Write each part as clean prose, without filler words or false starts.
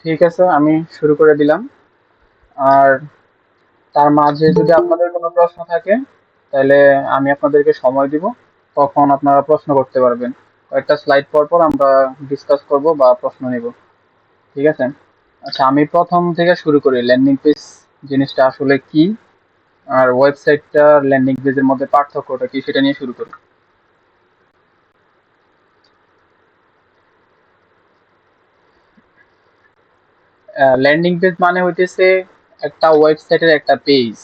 ঠিক আছে, আমি শুরু করে দিলাম। আর তার মাঝে যদি আপনাদের কোনো প্রশ্ন থাকে, তাহলে আমি আপনাদেরকে সময় দিব, তখন আপনারা প্রশ্ন করতে পারবেন। কয়েকটা স্লাইড পর পর আমরা ডিসকাস করব বা প্রশ্ন নিব। ঠিক আছে? আচ্ছা, আমি প্রথম থেকে শুরু করি। ল্যান্ডিং পেজ জিনিসটা আসলে কি, আর ওয়েবসাইটটা ল্যান্ডিং পেজের মধ্যে পার্থক্যটা কি, সেটা নিয়ে শুরু করি। ল্যান্ডিং পেজ মানে হইতেছে একটা ওয়েবসাইটের একটা পেজ।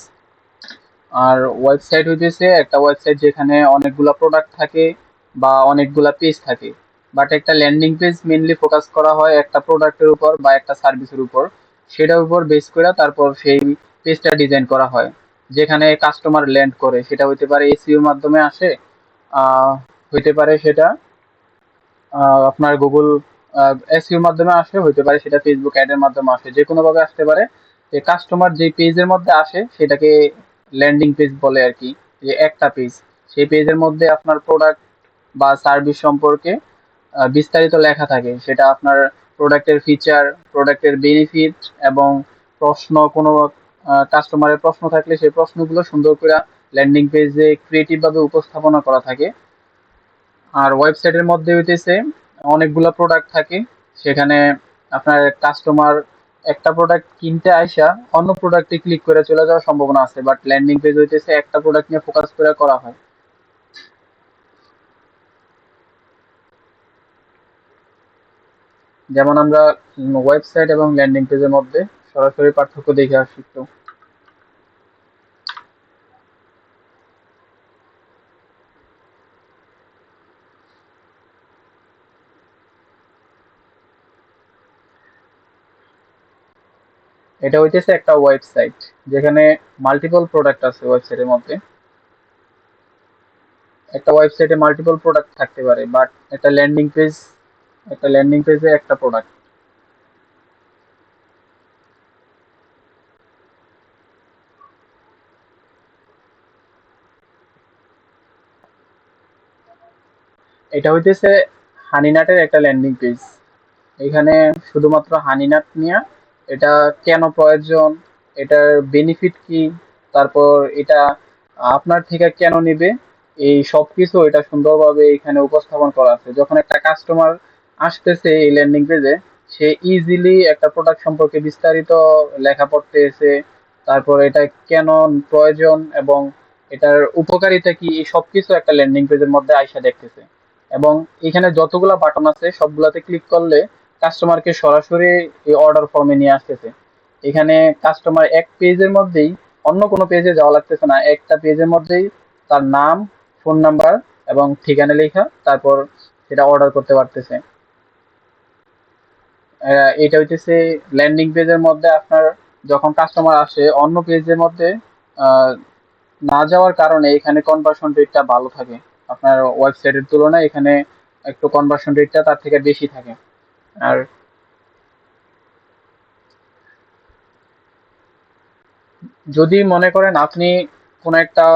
আর ওয়েবসাইট হইতেছে একটা ওয়েবসাইট যেখানে অনেকগুলা প্রোডাক্ট থাকে বা অনেকগুলা পেজ থাকে। বাট একটা ল্যান্ডিং পেজ মেইনলি ফোকাস করা হয় একটা প্রোডাক্টের উপর বা একটা সার্ভিসের উপর। সেটার উপর বেস করে তারপর সেই পেজটা ডিজাইন করা হয়, যেখানে কাস্টমার ল্যান্ড করে। সেটা হইতে পারে এসইওর মাধ্যমে আসে, আহ, হইতে পারে সেটা আপনার গুগল এসইওর মাধ্যমে আসে, হইতে পারে সেটা ফেসবুক অ্যাডের মাধ্যমে আসে, যে কোনো ভাবে আসতে পারে। যে কাস্টমার যে পেজের মধ্যে আসে সেটাকে ল্যান্ডিং পেজ বলে আর কি। যে একটা পেজ, সেই পেজের মধ্যে আপনার প্রোডাক্ট বা সার্ভিস সম্পর্কে বিস্তারিত লেখা থাকে। সেটা আপনার প্রোডাক্টের ফিচার, প্রোডাক্টের বেনিফিট এবং প্রশ্ন, কোনো কাস্টমারের প্রশ্ন থাকলে সেই প্রশ্নগুলো সুন্দর করে ল্যান্ডিং পেজে ক্রিয়েটিভ ভাবে উপস্থাপনা করা থাকে। আর ওয়েবসাইটের মধ্যে হইতেছে অনেকগুলা প্রোডাক্ট থাকে। সেখানে আপনার কাস্টমার একটা প্রোডাক্ট কিনতে আইসা অন্য প্রোডাক্টে ক্লিক করে চলে যাওয়ার সম্ভাবনা আছে, বাট ল্যান্ডিং পেজ হইতেছে একটা প্রোডাক্ট নিয়ে ফোকাস করে করা হয়। যেমন আমরা ওয়েবসাইট এবং ল্যান্ডিং পেজের মধ্যে সরাসরি পার্থক্য দেখে আসি একটু। এটা হইতেছে একটা ওয়েবসাইট যেখানে মাল্টিপল প্রোডাক্ট আছে ওয়েবসাইটের মধ্যে। একটা ওয়েবসাইটে মাল্টিপল প্রোডাক্ট থাকতে পারে, বাট একটা ল্যান্ডিং পেজে একটা প্রোডাক্ট। এটা হইতেছে হানিনাটের একটা ল্যান্ডিং পেজ। এখানে শুধুমাত্র হানিনাট নিয়ে এটা কেন প্রয়োজন, এটার বেনিফিট কি, তারপর এটা আপনার থেকে কেন নেবে, এই সব কিছু এটা সুন্দরভাবে এখানে উপস্থাপন করা আছে। যখন একটা কাস্টমার আসতেছে এই ল্যান্ডিং পেজে, সে ইজিলি একটা প্রোডাক্ট সম্পর্কে বিস্তারিত লেখা পড়তেছে। তারপর এটা কেন প্রয়োজন এবং এটার উপকারিতা কি, এই সবকিছু একটা ল্যান্ডিং পেজের মধ্যে আইসা দেখতেছে। এবং এখানে যতগুলা বাটন আছে সবগুলাতে ক্লিক করলে কাস্টমারকে সরাসরি এই অর্ডার ফর্মে নিয়ে আসতেছে। এখানে কাস্টমার এক পেজের মধ্যেই, অন্য কোনো পেজে যাওয়া লাগতেছে না, একটা পেজের মধ্যেই তার নাম, ফোন নাম্বার এবং ঠিকানা লেখা, তারপর সেটা অর্ডার করতে পারতেছে। এটা হইতেছে ল্যান্ডিং পেজের মধ্যে আপনার যখন কাস্টমার আসে অন্য পেজের মধ্যে আহ, না যাওয়ার কারণে এখানে কনভার্সন রেটটা ভালো থাকে। আপনার ওয়েবসাইটের তুলনায় এখানে একটু কনভার্সন রেটটা তার থেকে বেশি থাকে। আর যদি মনে করেন আপনি কোনো একটা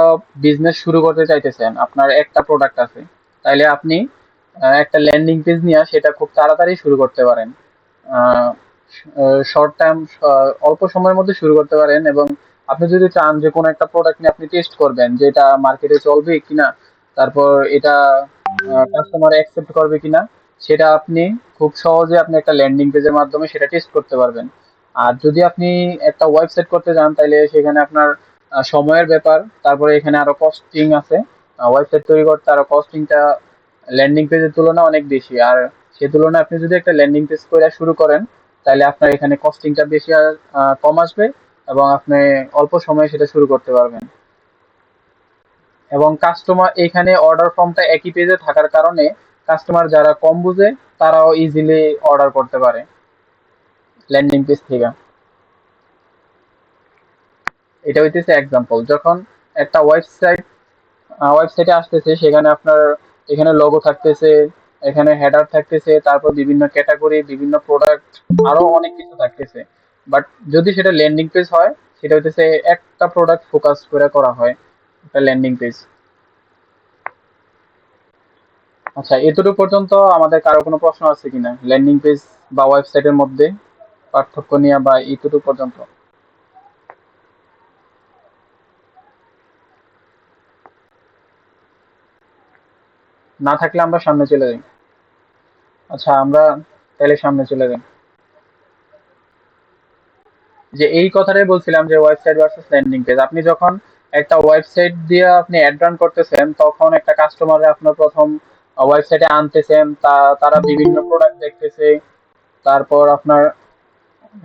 বিজনেস শুরু করতে চাইতেছেন, আপনার একটা প্রোডাক্ট আছে, তাইলে আপনি একটা ল্যান্ডিং পেজ নিয়ে সেটা খুব তাড়াতাড়ি শুরু করতে পারেন। শর্ট টাইম, অল্প সময়ের মধ্যে শুরু করতে পারেন। এবং আপনি যদি চান যে কোনো একটা প্রোডাক্ট নিয়ে আপনি টেস্ট করবেন যে এটা মার্কেটে চলবে কিনা, তারপর এটা কাস্টমার অ্যাকসেপ্ট করবে কিনা, সেটা আপনি খুব সহজে আপনি একটা ল্যান্ডিং পেজের মাধ্যমে সেটা টেস্ট করতে পারবেন। আর যদি আপনি একটা ওয়েবসাইট করতে চান, তাহলে সেখানে আপনার সময়ের ব্যাপার, তারপরে এখানে আরো কস্টিং আছে। ওয়েবসাইট তৈরি করতে আরো কস্টিংটা ল্যান্ডিং পেজের তুলনায় অনেক বেশি। আর সে তুলনায় আপনি যদি একটা ল্যান্ডিং পেজ করে শুরু করেন, তাহলে আপনার এখানে কস্টিংটা বেশি আর কম আসবে, এবং আপনি অল্প সময়ে সেটা শুরু করতে পারবেন। এবং কাস্টমার এখানে অর্ডার ফর্মটা একই পেজে থাকার কারণে কাস্টমার যারা কম বুঝে তারাও ইজিলি অর্ডার করতে পারে ল্যান্ডিং পেজ থেকে। এটা হইতেছে এক্সাম্পল। যখন একটা ওয়েবসাইটে আসতেছে, সেখানে আপনার এখানে লোগো থাকতেছে, এখানে হেডার থাকতেছে, তারপর বিভিন্ন ক্যাটাগরি, বিভিন্ন প্রোডাক্ট, আরো অনেক কিছু থাকতেছে। বাট যদি সেটা ল্যান্ডিং পেজ হয়, সেটা হইতেছে একটা প্রোডাক্ট ফোকাস করে করা হয়, একটা ল্যান্ডিং পেজ। আচ্ছা, এতটুকু পর্যন্ত আমাদের কারো কোনো প্রশ্ন আছে কিনা ল্যান্ডিং পেজ বা ওয়েবসাইটের মধ্যে? পার্থক্য নিয়ে বা এইটুকু পর্যন্ত? না থাকলে আমরা সামনে চলে যাই। আচ্ছা, আমরা তাহলে সামনে চলে যাই। যে এই কথাটাই বলছিলাম যে ওয়েবসাইট ভার্সেস ল্যান্ডিং পেজ। আপনি যখন একটা ওয়েবসাইট দিয়ে আপনি অ্যাড রান করতেছেন, তখন একটা কাস্টমারে আপনার প্রথম ওয়েবসাইটে আনতেছেন, তারা বিভিন্ন প্রোডাক্ট দেখতেছে, তারপর আপনার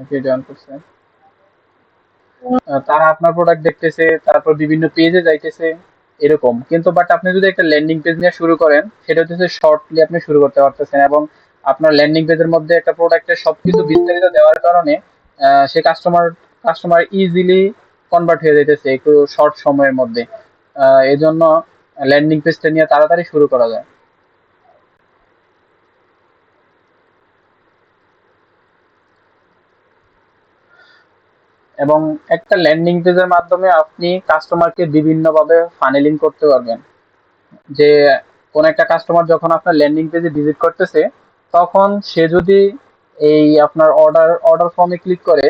কি জয়েন করছে, তারা আপনার প্রোডাক্ট দেখতেছে, তারপর বিভিন্ন পেজে যাইতেছে, এরকম। কিন্তু বাট আপনি যদি একটা ল্যান্ডিং পেজ নিয়ে শুরু করেন, সেটা হচ্ছে শর্টলি আপনি শুরু করতে পারতেছেন, এবং আপনার ল্যান্ডিং পেজের মধ্যে একটা প্রোডাক্টের সবকিছু বিস্তারিত দেওয়ার কারণে সে কাস্টমার ইজিলি কনভার্ট হয়ে যেতেছে একটু শর্ট সময়ের মধ্যে। এই জন্য ল্যান্ডিং পেজটা নিয়ে তাড়াতাড়ি শুরু করা যায়। এবং একটা ল্যান্ডিং পেজের মাধ্যমে আপনি কাস্টমারকে বিভিন্নভাবে ফানেলিং করতে পারবেন। যে কোন একটা কাস্টমার যখন আপনার ল্যান্ডিং পেজে ভিজিট করতেছে, তখন সে যদি এই আপনার অর্ডার ফর্মে ক্লিক করে,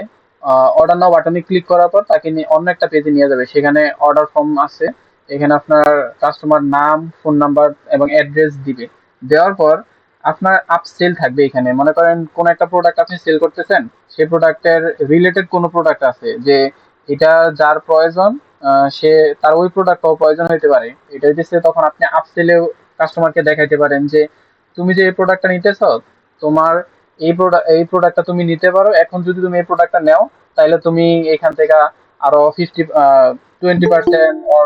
অর্ডার নাও বাটনে ক্লিক করার পর তাকে অন্য একটা পেজে নিয়ে যাবে, সেখানে অর্ডার ফর্ম আছে, এখানে আপনার কাস্টমার নাম, ফোন নাম্বার এবং অ্যাড্রেস দিবে। দেওয়ার পর আপনার আপসেল থাকবে। এখানে মনে করেন কোন একটা প্রোডাক্ট আপনি সেল করতেছেন, সেই প্রোডাক্টের রিলেটেড কোনো প্রোডাক্ট আছে যে এটা যার প্রয়োজন, সে তার ওই প্রোডাক্টটাও প্রয়োজন হইতে পারে। এটা হইতেছে তখন আপনি আপসেলেও কাস্টমারকে দেখাইতে পারেন যে তুমি যে এই প্রোডাক্টটা নিতেছ, তোমার এই প্রোডাক্টটা তুমি নিতে পারো। এখন যদি তুমি এই প্রোডাক্টটা নাও, তাহলে তুমি এখান থেকে আরো 20% অর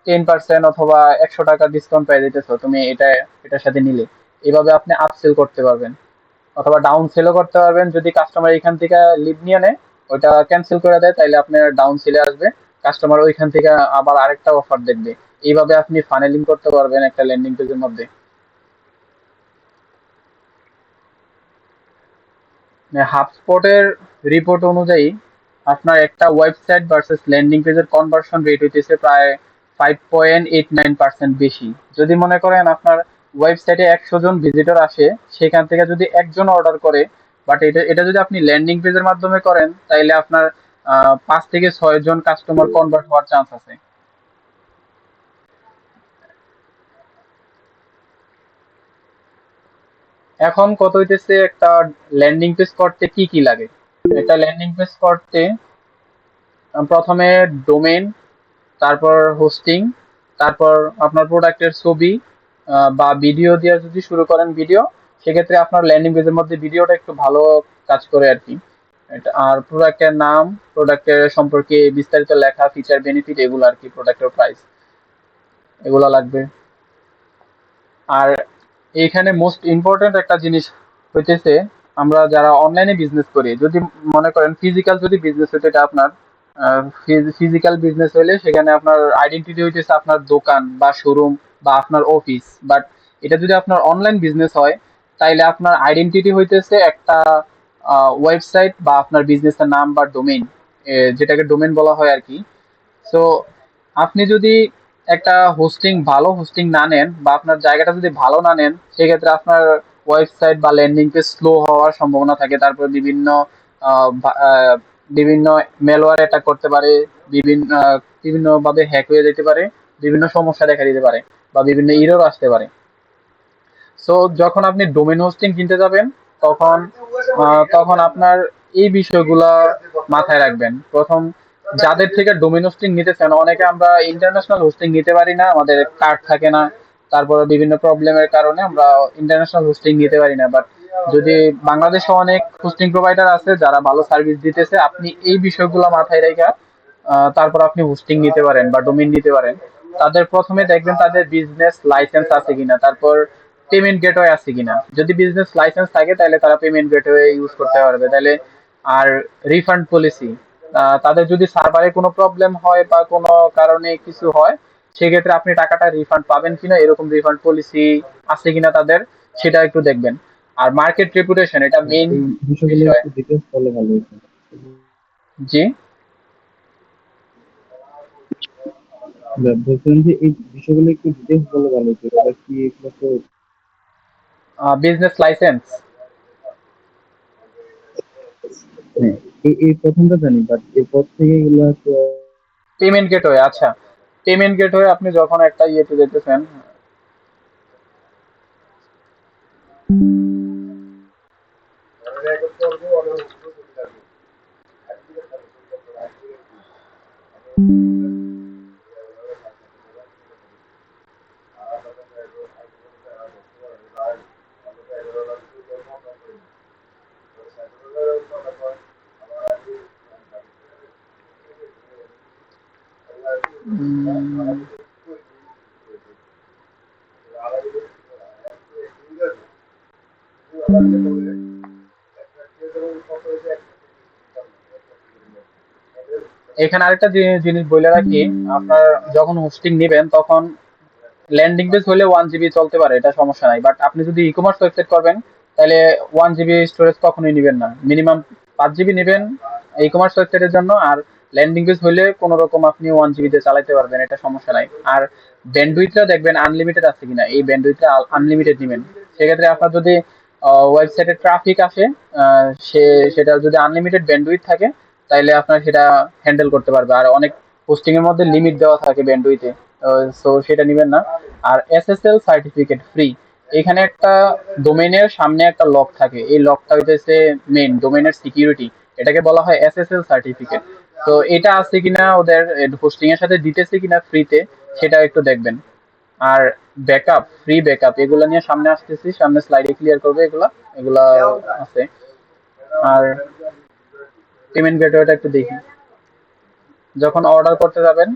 10% অথবা 100 টাকা ডিসকাউন্ট পেয়ে যেতেছো তুমি এটার সাথে নিলে। এভাবে আপনি আপসেল করতে পারবেন, অথবা ডাউন সেলও করতে পারবেন। যদি কাস্টমার এখান থেকে লিড নিয়ে নেয়, ওইটা ক্যান্সেল করে দেয়, তাহলে আপনার ডাউন সেলে আসবে, কাস্টমার ওইখান থেকে আবার আরেকটা অফার দেখবে। এইভাবে আপনি ফানেলিং করতে পারবেন একটা ল্যান্ডিং পেজের মধ্যে। হাবস্পটের রিপোর্ট অনুযায়ী আপনার একটা ওয়েবসাইট ভার্সেস ল্যান্ডিং পেজের কনভার্সন রেট হইতেছে প্রায় 5.89% বেশি। যদি মনে করেন আপনার ওয়েবসাইটে 100 জন ভিজিটর আসে, সেখান থেকে যদি একজন অর্ডার করে, বাট এটা এটা যদি আপনি ল্যান্ডিং পেজের মাধ্যমে করেন, তাইলে আপনার 5 থেকে 6 জন কাস্টমার কনভার্ট হওয়ার চান্স আছে। এখন কত হইতেছে একটা ল্যান্ডিং পেজ করতে কি কি লাগে? একটা ল্যান্ডিং পেজ করতে প্রথমে ডোমেইন, তারপর হোস্টিং, তারপর আপনার প্রোডাক্টের ছবি বা ভিডিও দিয়ে যদি শুরু করেন ভিডিও, সেক্ষেত্রে আপনার ল্যান্ডিং পেজের মধ্যে ভিডিওটা একটু ভালো কাজ করে আর কি। আর প্রোডাক্টের নাম, প্রোডাক্টের সম্পর্কে বিস্তারিত লেখা, ফিচার, বেনিফিট, এগুলো আর কি, প্রোডাক্টের প্রাইস, এগুলো লাগবে। আর এইখানে মোস্ট ইম্পর্টেন্ট একটা জিনিস হইতেছে, আমরা যারা অনলাইনে বিজনেস করি, যদি মনে করেন ফিজিক্যাল যদি বিজনেস হইতে, এটা আপনার ফিজিক্যাল বিজনেস হইলে সেখানে আপনার আইডেন্টিটি হইতেছে আপনার দোকান বা শোরুম বা আপনার অফিস। বাট এটা যদি আপনার অনলাইন বিজনেস হয়, তাইলে আপনার আইডেন্টিটি হইতেছে একটা ওয়েবসাইট বা আপনার বিজনেসের নাম বা ডোমেইন, যেটাকে ডোমেইন বলা হয় আর কি। সো আপনি যদি একটা ভালো হোস্টিং না নেন, বা আপনার জায়গাটা যদি ভালো না নেন, সেক্ষেত্রে আপনার ওয়েবসাইট বা ল্যান্ডিং পেজ স্লো হওয়ার সম্ভাবনা থাকে। তারপর আহ, ভা- আহ, বিভিন্ন মেলওয়্যার অ্যাটাক করতে পারে, বিভিন্ন ভাবে হ্যাক হয়ে যেতে পারে, বিভিন্ন সমস্যা দেখা দিতে পারে, বা বিভিন্ন ইরর আসতে পারে। সো যখন আপনি ডোমেন হোস্টিং কিনতে যাবেন, তখন তখন আপনার এই বিষয়গুলা মাথায় রাখবেন। প্রথম, যাদের থেকে ডোমেন হোস্টিং নিতেছেন, অনেকে আমরা ইন্টারন্যাশনাল হোস্টিং নিতে পারি না, আমাদের কার্ড থাকে না, তারপরে বিভিন্ন প্রবলেমের কারণে আমরা ইন্টারন্যাশনাল হোস্টিং নিতে পারি না। বাট যদি বাংলাদেশে অনেক হোস্টিং প্রোভাইডার আছে যারা ভালো সার্ভিস দিতেছে, আপনি এই বিষয়গুলো মাথায় রেখে তারপর আপনি হোস্টিং নিতে পারেন বা ডোমেইন নিতে পারেন। তাদের প্রথমে দেখবেন তাদের বিজনেস লাইসেন্স আছে কিনা, তারপর পেমেন্ট গেটওয়ে আছে কিনা। যদি বিজনেস লাইসেন্স থাকে, তাহলে তারা পেমেন্ট গেটওয়ে ইউজ করতে পারবে তাহলে। আর রিফান্ড পলিসি, তাদের যদি সার্ভারে কোনো প্রবলেম হয় বা কোনো কারণে কিছু হয়, সেক্ষেত্রে আপনি টাকাটা রিফান্ড পাবেন কিনা, এরকম রিফান্ড পলিসি আছে কিনা তাদের, সেটা একটু দেখবেন। আর মার্কেট রেপুটেশন, এটা মেইন এই বিষয়গুলো বিষয়। একটু ডিটেলস বললে ভালো হতো। জি, বলছিলাম যে এই বিষয়গুলো একটু ডিটেলস বললে ভালো হতো, তাহলে কি এগুলো তো বিজনেস লাইসেন্স। হ্যাঁ, এই প্রথমটা জানি, বাট এরপর থেকে এগুলো তো পেমেন্ট গেটওয়ে, আচ্ছা। পেমেন্ট গেটওয়ে আপনি যখন একটা ইয়েতে যেতেছেন, উম, এখানে আরেকটা জিনিস বলে রাখি, আপনার যখন হোস্টিং নেবেন তখন ল্যান্ডিং পেজ হলে 1 জিবি চলতে পারে, এটা সমস্যা নাই। বাট আপনি যদি ই কমার্স ওয়েবসাইট করবেন, তাহলে 1 জিবি স্টোরেজ কখনোই নেবেন না, মিনিমাম 5 জিবি নেবেন ই কমার্স ওয়েবসাইটের জন্য। আর ল্যান্ডিং পেজ হলে কোনো রকম আপনি 1 জিবিতে চালাতে পারবেন, এটা সমস্যা নাই। আর ব্যান্ডউইথটা দেখবেন আনলিমিটেড আছে কিনা, এই ব্যান্ডউইথটা আনলিমিটেড নেবেন। সেক্ষেত্রে আপনার যদি ওয়েবসাইটে ট্রাফিক আসে, সে সেটা যদি আনলিমিটেড ব্যান্ডউইথ থাকে, তাইলে আপনার সেটা হ্যান্ডেল করতে পারবে। আর অনেক হোস্টিং এর মধ্যে লিমিট দেওয়া থাকে ব্যান্ডউইথে, সো সেটা নেবেন না। আর এসএসএল সার্টিফিকেট ফ্রি। এখানে একটা ডোমেইনের সামনে একটা লক থাকে, এই লকটা হইতেছে মেইন ডোমেইনের সিকিউরিটি, এটাকে বলা হয় এসএসএল সার্টিফিকেট। তো এটা আছে কিনা ওদের হোস্টিং এর সাথে দিতেছে কিনা ফ্রিতে, সেটা একটু দেখবেন। আর ব্যাকআপ, ফ্রি ব্যাকআপ, এগুলো নিয়ে সামনে আসতেছি, সামনে স্লাইডে ক্লিয়ার করবে এগুলা, এগুলা আছে। আর পেমেন্ট গেটওয়েটা একটু দেখি, যখন অর্ডার করতে যাবেন,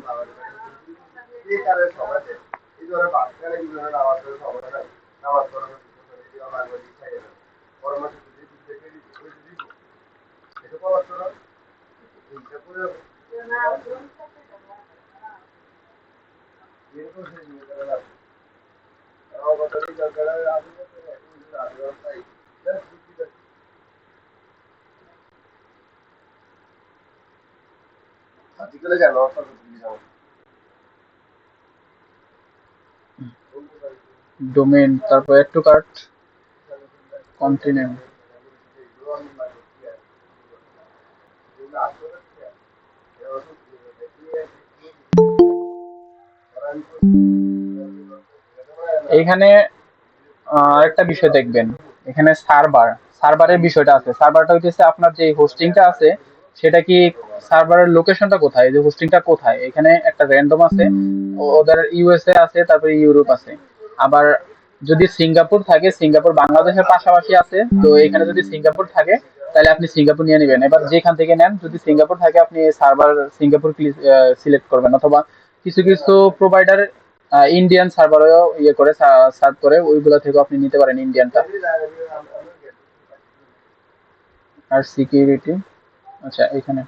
ডোমেন, তারপর অ্যাড টু কার্ট, কন্টিনিউ। এইখানে আরেকটা বিষয় দেখবেন, এখানে সার্ভারের বিষয়টা আছে। সার্ভারটা হচ্ছে আপনার যে হোস্টিংটা আছে, সেটা কি সার্ভারের লোকেশনটা কোথায়, যে হোস্টিংটা কোথায়, এখানে একটা র্যান্ডম আছে। ওদের ইউএসএ আছে, তারপরে ইউরোপ আছে। আবার যদি সিঙ্গাপুর থাকে, সিঙ্গাপুর বাংলাদেশের পাশাপাশি আছে, তো এখানে যদি সিঙ্গাপুর থাকে, তাহলে আপনি সিঙ্গাপুর নিয়ে নেবেন। এবার যেখান থেকে নেন, যদি সিঙ্গাপুর থাকে আপনি সার্ভার সিঙ্গাপুর সিলেক্ট করবেন, অথবা কিছু কিছু প্রোভাইডার ইন্ডিয়ান সার্ভারেও ইয়ে করে সার্ভ করে, ওইগুলো থেকে আপনি নিতে পারেন ইন্ডিয়ানটা। আর সিকিউরিটি, আচ্ছা এখানে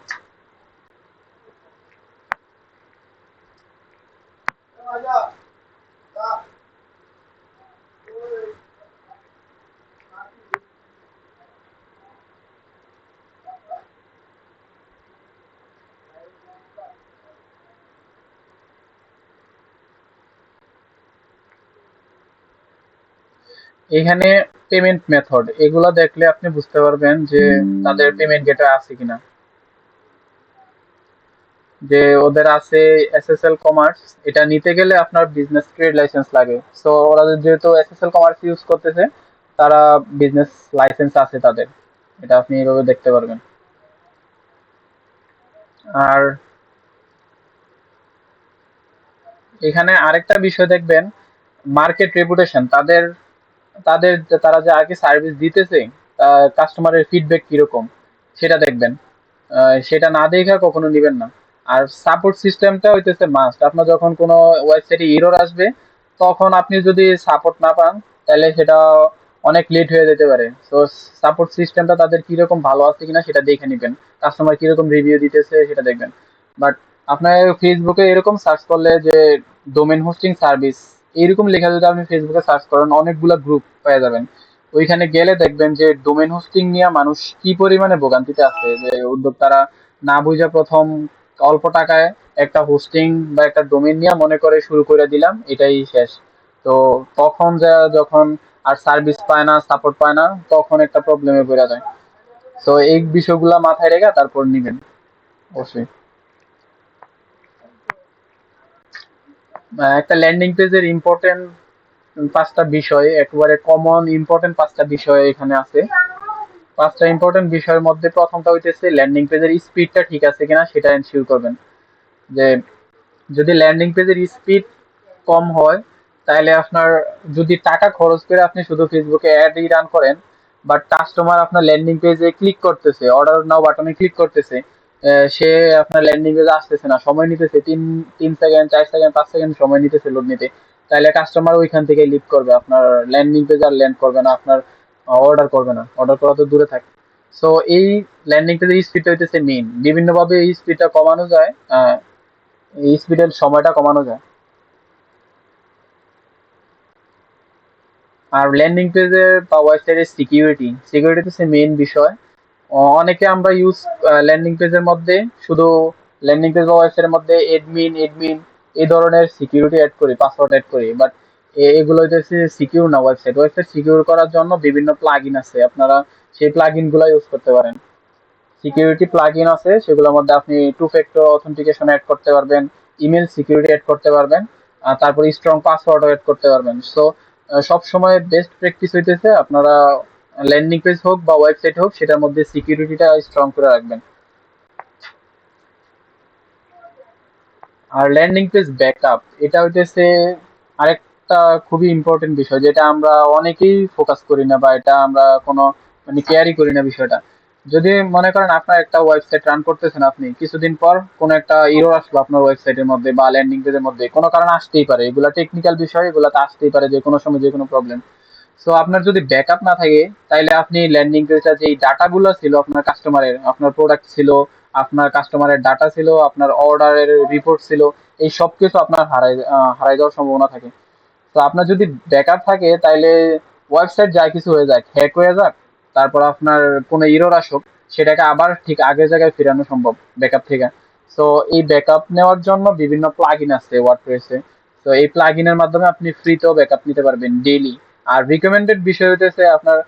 এখানে পেমেন্ট মেথড, এগুলা দেখলে আপনি বুঝতে পারবেন যে তাদের পেমেন্ট গেটওয়ে আছে কিনা। যে ওদের আছে এসএসএল কমার্স, এটা নিতে গেলে আপনার বিজনেস ট্রেড লাইসেন্স লাগে। সো ওরা যেহেতু এসএসএল কমার্স ইউজ করতেছে, তারা বিজনেস লাইসেন্স আছে তাদের, এটা আপনি এইভাবে দেখতে পারবেন। আর এখানে আরেকটা বিষয় দেখবেন, মার্কেট রেপুটেশন, তাদের তাদের তারা যে আগে সার্ভিস দিতেছে, কাস্টমারের ফিডব্যাক কিরকম, সেটা দেখবেন। সেটা না দেখে কখনো নিবেন না। আর সাপোর্ট সিস্টেমটা হইতেছে মাস্ট। আপনার যখন কোনো ওয়েবসাইটে এরর আসবে, তখন আপনি যদি সাপোর্ট না পান, তাহলে সেটা অনেক লেট হয়ে যেতে পারে। তো সাপোর্ট সিস্টেমটা তাদের কিরকম ভালো আছে কিনা সেটা দেখে নিবেন, কাস্টমার কিরকম রিভিউ দিতেছে সেটা দেখবেন। বাট আপনার ফেসবুকে এরকম সার্চ করলে যে ডোমেন হোস্টিং সার্ভিস, এইরকম লেখা যদি আপনি ফেসবুকে সার্চ করেন, অনেকগুলা গ্রুপ পেয়ে যাবেন। ওইখানে গেলে দেখবেন যে ডোমেন হোস্টিং নিয়ে মানুষ কি পরিমাণে ভোগান্তিতে আছে, যে উদ্যোক্তারা না বুঝে প্রথম অল্প টাকায় একটা হোস্টিং বা একটা ডোমেন নিয়ে মনে করে শুরু করে দিলাম, এটাই শেষ। তো তখন যখন আর সার্ভিস পায় না, সাপোর্ট পায় না, তখন একটা প্রবলেমে পড়ে যায়। তো এই বিষয়গুলা মাথায় রেখে তারপর নিবেন অবশ্যই। একটা ল্যান্ডিং পেজের ইম্পর্টেন্ট 5টা বিষয়, একেবারে কমন ইম্পর্টেন্ট 5টা বিষয় এখানে আছে। 5টা ইম্পর্টেন্ট বিষয়ের মধ্যে প্রথমটা হইতেছে ল্যান্ডিং পেজের স্পিডটা ঠিক আছে কিনা সেটা এনশিওর করবেন। যে যদি ল্যান্ডিং পেজের স্পিড কম হয়, তাহলে আপনার যদি টাকা খরচ করে আপনি শুধু ফেসবুকে অ্যাডই রান করেন, বাট কাস্টমার আপনার ল্যান্ডিং পেজে ক্লিক করতেছে, অর্ডার নাও বাটনে ক্লিক করতেছে, সে আপনার ল্যান্ডিং পেজে আসতেছে না, সময় নিতেছে 3 সেকেন্ড 4 সেকেন্ড 5 সেকেন্ড সময় নিতেছে লোড নিতে, তাহলে কাস্টমার ওইখান থেকে লিভ করবে, আপনার ল্যান্ডিং পেজ আর ল্যান্ড করবে না, আপনার অর্ডার করবে না, অর্ডার করা তো দূরে থাকে। সো এই ল্যান্ডিং পেজের স্পিডটা হইতেছে মেইন, বিভিন্নভাবে এই স্পিডটা কমানো যায়, এই স্পিডের সময়টা কমানো যায়। আর ল্যান্ডিং পেজের বা ওয়েবসাইটের সিকিউরিটি হচ্ছে মেইন বিষয়। অনেকে আমরা ইউজ ল্যান্ডিং পেজের মধ্যে শুধু ল্যান্ডিং পেজ বা ওয়েবসাইটের মধ্যে এডমিন এই ধরনের সিকিউরিটি অ্যাড করি, পাসওয়ার্ড অ্যাড করি, বাট এগুলো হচ্ছে সিকিউর না। ওয়েবসাইট সিকিউর করার জন্য বিভিন্ন প্লাগইন আছে, আপনারা সেই প্লাগইন গুলো ইউজ করতে পারেন। সিকিউরিটি প্লাগইন আছে, সেগুলোর মধ্যে আপনি টু ফ্যাক্টর অথেন্টিকেশন অ্যাড করতে পারবেন, ইমেল সিকিউরিটি অ্যাড করতে পারবেন, আর তারপরে স্ট্রং পাসওয়ার্ডও অ্যাড করতে পারবেন। সো সব সময় বেস্ট প্র্যাকটিস হইতেছে আপনারা ল্যান্ডিং পেজ হোক বা ওয়েবসাইট হোক, সেটার মধ্যে সিকিউরিটিটা স্ট্রং করে রাখবেন। আর ল্যান্ডিং পেজ ব্যাকআপ, এটা হইতেছে আরেকটা খুবই ইম্পর্টেন্ট বিষয়, যেটা আমরা অনেকেই ফোকাস করি না, বা এটা আমরা কোনো মানে কেয়ারই করি না বিষয়টা। যদি মনে করেন আপনার একটা ওয়েবসাইট রান করতেছেন, আপনি কিছুদিন পর কোনো একটা এরর আসলো আপনার ওয়েবসাইটের মধ্যে বা ল্যান্ডিং পেজের মধ্যে, কোনো কারণে আসতেই পারে, এগুলা টেকনিক্যাল বিষয়, এগুলাতে আসতেই পারে যে কোনো সময় যে কোনো প্রবলেম। সো আপনার যদি ব্যাকআপ না থাকে, তাহলে আপনি ল্যান্ডিং পেজটা যেই ডাটাগুলো ছিল আপনার কাস্টমারের, আপনার প্রোডাক্ট ছিল, আপনার কাস্টমারের ডাটা ছিল, আপনার অর্ডারের রিপোর্ট ছিল, এই সব কিছু আপনার হারাই যাওয়ার সম্ভাবনা থাকে। তো আপনার যদি ব্যাকআপ থাকে, তাহলে ওয়েবসাইট যা কিছু হয়ে যাক, হ্যাক হয়ে যাক, তারপর আপনার কোনো ইরর আসুক, সেটাকে আবার ঠিক আগের জায়গায় ফেরানো সম্ভব ব্যাকআপ থেকে। সো এই ব্যাকআপ নেওয়ার জন্য বিভিন্ন প্লাগইন আছে ওয়ার্ডপ্রেসে। তো এই প্লাগইনের মাধ্যমে আপনি ফ্রিতেও ব্যাকআপ নিতে পারবেন ডেইলি। আর রিকমেন্ডেড বিষয় হতেছে আপনার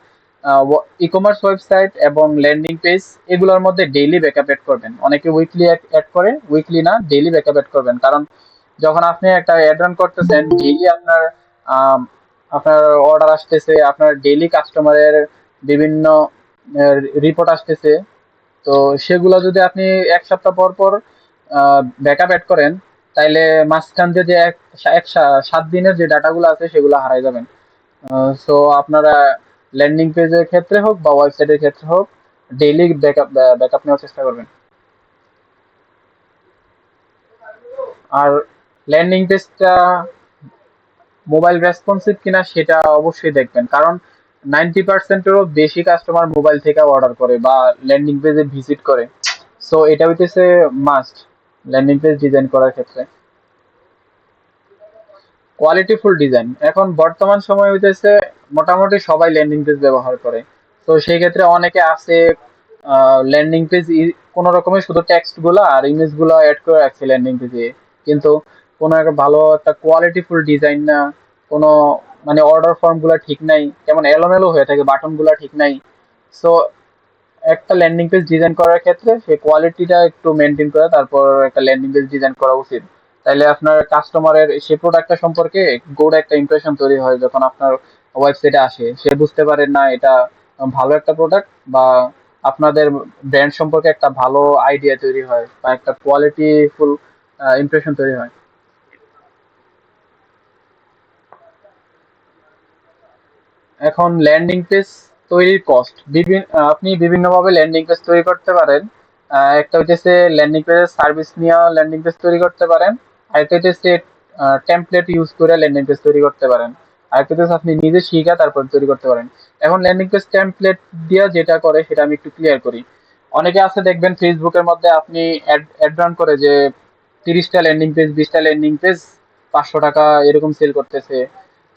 ই কমার্স ওয়েবসাইট এবং ল্যান্ডিং পেজ, এগুলোর মধ্যে ডেইলি ব্যাকআপ এড করবেন। অনেকে উইকলি অ্যাড করে, উইকলি না ডেইলি ব্যাকআপ এড করবেন, কারণ যখন আপনি একটা অ্যাড রান করতেছেন ডেইলি, আপনার আম, আপনার অর্ডার আসতেছে, আপনার ডেইলি কাস্টমারের বিভিন্ন রিপোর্ট আসতেছে। তো সেগুলো যদি আপনি 1 সপ্তাহ পর পর ব্যাকআপ অ্যাড করেন, তাইলে মাঝখান দিয়ে যে 7 দিনের যে ডাটাগুলো আছে সেগুলো হারাই যাবেন। সো আপনারা ল্যান্ডিং পেজের ক্ষেত্রে হোক বা ওয়েবসাইটের ক্ষেত্রে হোক, ডেইলি ব্যাকআপ নেওয়ার চেষ্টা করবেন। আর ল্যান্ডিং পেজটা মোবাইল রেসপন্সিভ কিনা সেটা অবশ্যই দেখবেন, কারণ 90%-এরও বেশি কাস্টমার মোবাইল থেকে অর্ডার করে বা ল্যান্ডিং পেজে ভিজিট করে। সো এটা হইতেছে মাস্ট ল্যান্ডিং পেজ ডিজাইন করার ক্ষেত্রে। কোয়ালিটিফুল ডিজাইন, এখন বর্তমান সময় হইতেছে মোটামুটি সবাই ল্যান্ডিং পেজ ব্যবহার করে। তো সেই ক্ষেত্রে অনেকে আছে ল্যান্ডিং পেজ কোনো রকমের শুধু টেক্সট গুলা আর ইমেজ গুলা অ্যাড করে রাখছে ল্যান্ডিং পেজে, কিন্তু কোনো একটা ভালো একটা কোয়ালিটিফুল ডিজাইন না, কোনো মানে অর্ডার ফর্ম গুলা ঠিক নাই, কেমন এলোমেলো হয়ে থাকে, বাটন গুলা ঠিক নাই। সো একটা ল্যান্ডিং পেজ ডিজাইন করার ক্ষেত্রে সেই কোয়ালিটিটা একটু মেনটেন করে তারপর একটা ল্যান্ডিং পেজ ডিজাইন করা উচিত। তাইলে আপনার কাস্টমারের সেই প্রোডাক্টটা সম্পর্কে গুড একটা ইমপ্রেশন তৈরি হয়, যখন আপনার ওয়েবসাইটে আসে সে বুঝতে পারে না এটা ভালো একটা প্রোডাক্ট, বা আপনাদের ব্র্যান্ড সম্পর্কে একটা ভালো আইডিয়া তৈরি হয়, বা একটা কোয়ালিটিফুল ইমপ্রেশন তৈরি হয়। এখন ল্যান্ডিং পেজ তৈরির কস্ট, আপনি বিভিন্নভাবে ল্যান্ডিং পেজ তৈরি করতে পারেন। একটা হইতেছে ল্যান্ডিং পেজের সার্ভিস নিয়ে ল্যান্ডিং পেজ তৈরি করতে পারেন, আরেকটা হইতেছে টেমপ্লেট ইউজ করে ল্যান্ডিং পেজ তৈরি করতে পারেন, আরেকটা হচ্ছে আপনি নিজে শিখা তারপর তৈরি করতে পারেন। এখন ল্যান্ডিং পেজ টেমপ্লেট দিয়ে যেটা করে সেটা আমি একটু ক্লিয়ার করি। অনেকে আছে দেখবেন ফেসবুকের মধ্যে আপনি অ্যাড রান করে যে 30টা ল্যান্ডিং পেজ 20টা ল্যান্ডিং পেজ 500 টাকা এরকম সেল করতেছে।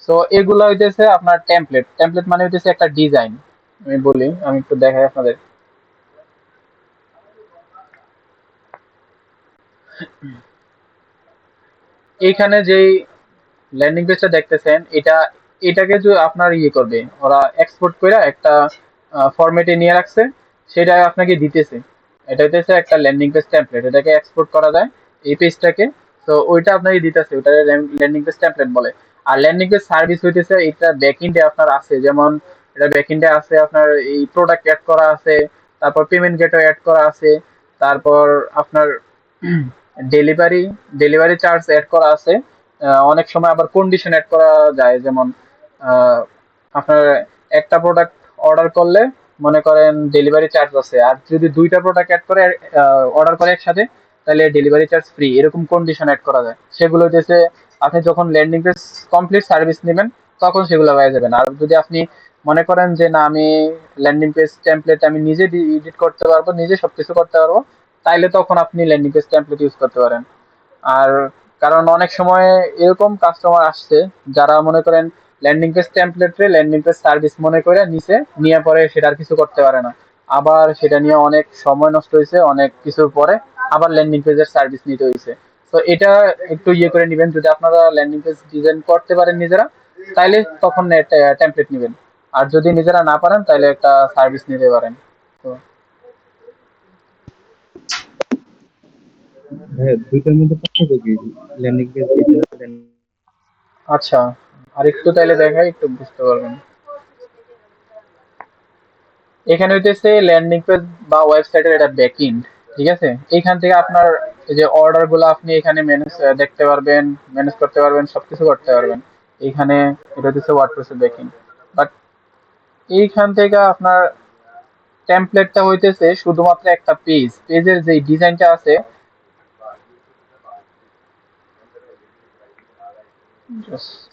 সো এগুলো হইতেছে আপনার টেমপ্লেট মানে হইতেছে একটা ডিজাইন। আমি বলি, আমি একটু দেখাই আপনাদের। এইখানে যেই ল্যান্ডিং পেজটা দেখতেছেন, এটাকে যে আপনার ইয়ে করবে, ওরা এক্সপোর্ট করে একটা ফরম্যাটে নিয়ে রাখছে। সেটা আপনাকে দিতেছে। এটা হইতেছে একটা ল্যান্ডিং পেজ টেমপ্লেট, এটাকে এক্সপোর্ট করা যায় এই পেজটাকে। তো ওইটা আপনাকে দিতেছে, ওটা ল্যান্ডিং পেজ টেমপ্লেট বলে। আর ল্যান্ডিং পেজ সার্ভিস হইতেছে এটা ব্যাকএন্ডে আপনার আছে, যেমন এটা ব্যাকএন্ডে আছে আপনার এই প্রোডাক্ট অ্যাড করা আছে, তারপর পেমেন্ট গেটওয়ে অ্যাড করা আছে, তারপর আপনার ডেলিভারি ডেলিভারি চার্জ অ্যাড করা আছে। অনেক সময় আবার কন্ডিশন অ্যাড করা যায়, যেমন আহ, আপনার একটা প্রোডাক্ট অর্ডার করলে মনে করেন ডেলিভারি চার্জ আছে, আর যদি দুইটা প্রোডাক্ট অ্যাড করে অর্ডার করে একসাথে, তাহলে ডেলিভারি চার্জ ফ্রি, এরকম কন্ডিশন অ্যাড করা যায়। সেগুলো হচ্ছে আপনি যখন ল্যান্ডিং পেজ কমপ্লিট সার্ভিস নেবেন তখন সেগুলো পেয়ে যাবেন। আর যদি আপনি মনে করেন যে না, আমি ল্যান্ডিং পেজ টেমপ্লেট আমি নিজে এডিট করতে পারবো, নিজে সবকিছু করতে পারবো, তাইলে তখন আপনি ল্যান্ডিং পেজ টেমপ্লেট ইউজ করতে পারেন। আর কারণ অনেক সময় এরকম কাস্টমার আসছে যারা মনে করেন ল্যান্ডিং পেজ টেমপ্লেটে ল্যান্ডিং পেজ সার্ভিস মনে করে নিছে, নিয়ে পরে সেটা আর কিছু করতে পারে না, আবার সেটা নিয়ে অনেক সময় নষ্ট হয়েছে, অনেক কিছুর পরে আবার ল্যান্ডিং পেজের সার্ভিস নিতে হয়েছে। তো এটা একটু ইয়ে করে নেবেন, যদি আপনারা ল্যান্ডিং পেজ ডিজাইন করতে পারেন নিজেরা, তাইলে তখন টেমপ্লেট নেবেন। আর যদি নিজেরা না পারেন তাহলে একটা সার্ভিস নিতে পারেন। তো হ্যাঁ, দুইটার মধ্যে পার্থক্য কি? ল্যান্ডিং পেজ এটা আচ্ছা, আর একটু তাইলে দেখাই, একটু বুঝতে পারবেন। এখানে হইতেছে ল্যান্ডিং পেজ বা ওয়েবসাইটের এটা ব্যাকএন্ড, ঠিক আছে? এইখান থেকে আপনার এই যে অর্ডার গুলো আপনি এখানে ম্যানেজ দেখতে পারবেন, ম্যানেজ করতে পারবেন, সবকিছু করতে পারবেন এইখানে। এটা হচ্ছে ওয়ার্ডপ্রেসের ব্যাকএন্ড। বাট এইখান থেকে আপনার টেমপ্লেটটা হইতেছে শুধুমাত্র একটা পেজ, পেজের যে ডিজাইনটা আছে, just-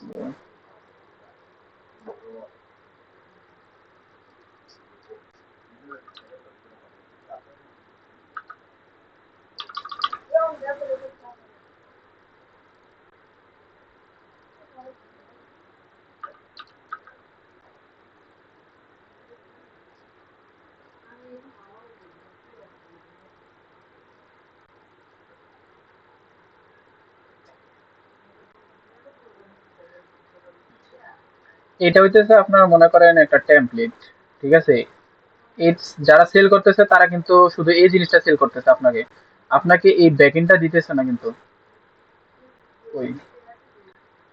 এটা হইতেছে আপনার মনে করেন একটা টেমপ্লেট, ঠিক আছে? ইটস যারা সেল করতেছে তারা কিন্তু শুধু এই জিনিসটা সেল করতেছে আপনাকে, আপনাকে এই ব্যাকএন্ডটা দিতেছে না কিন্তু। ওই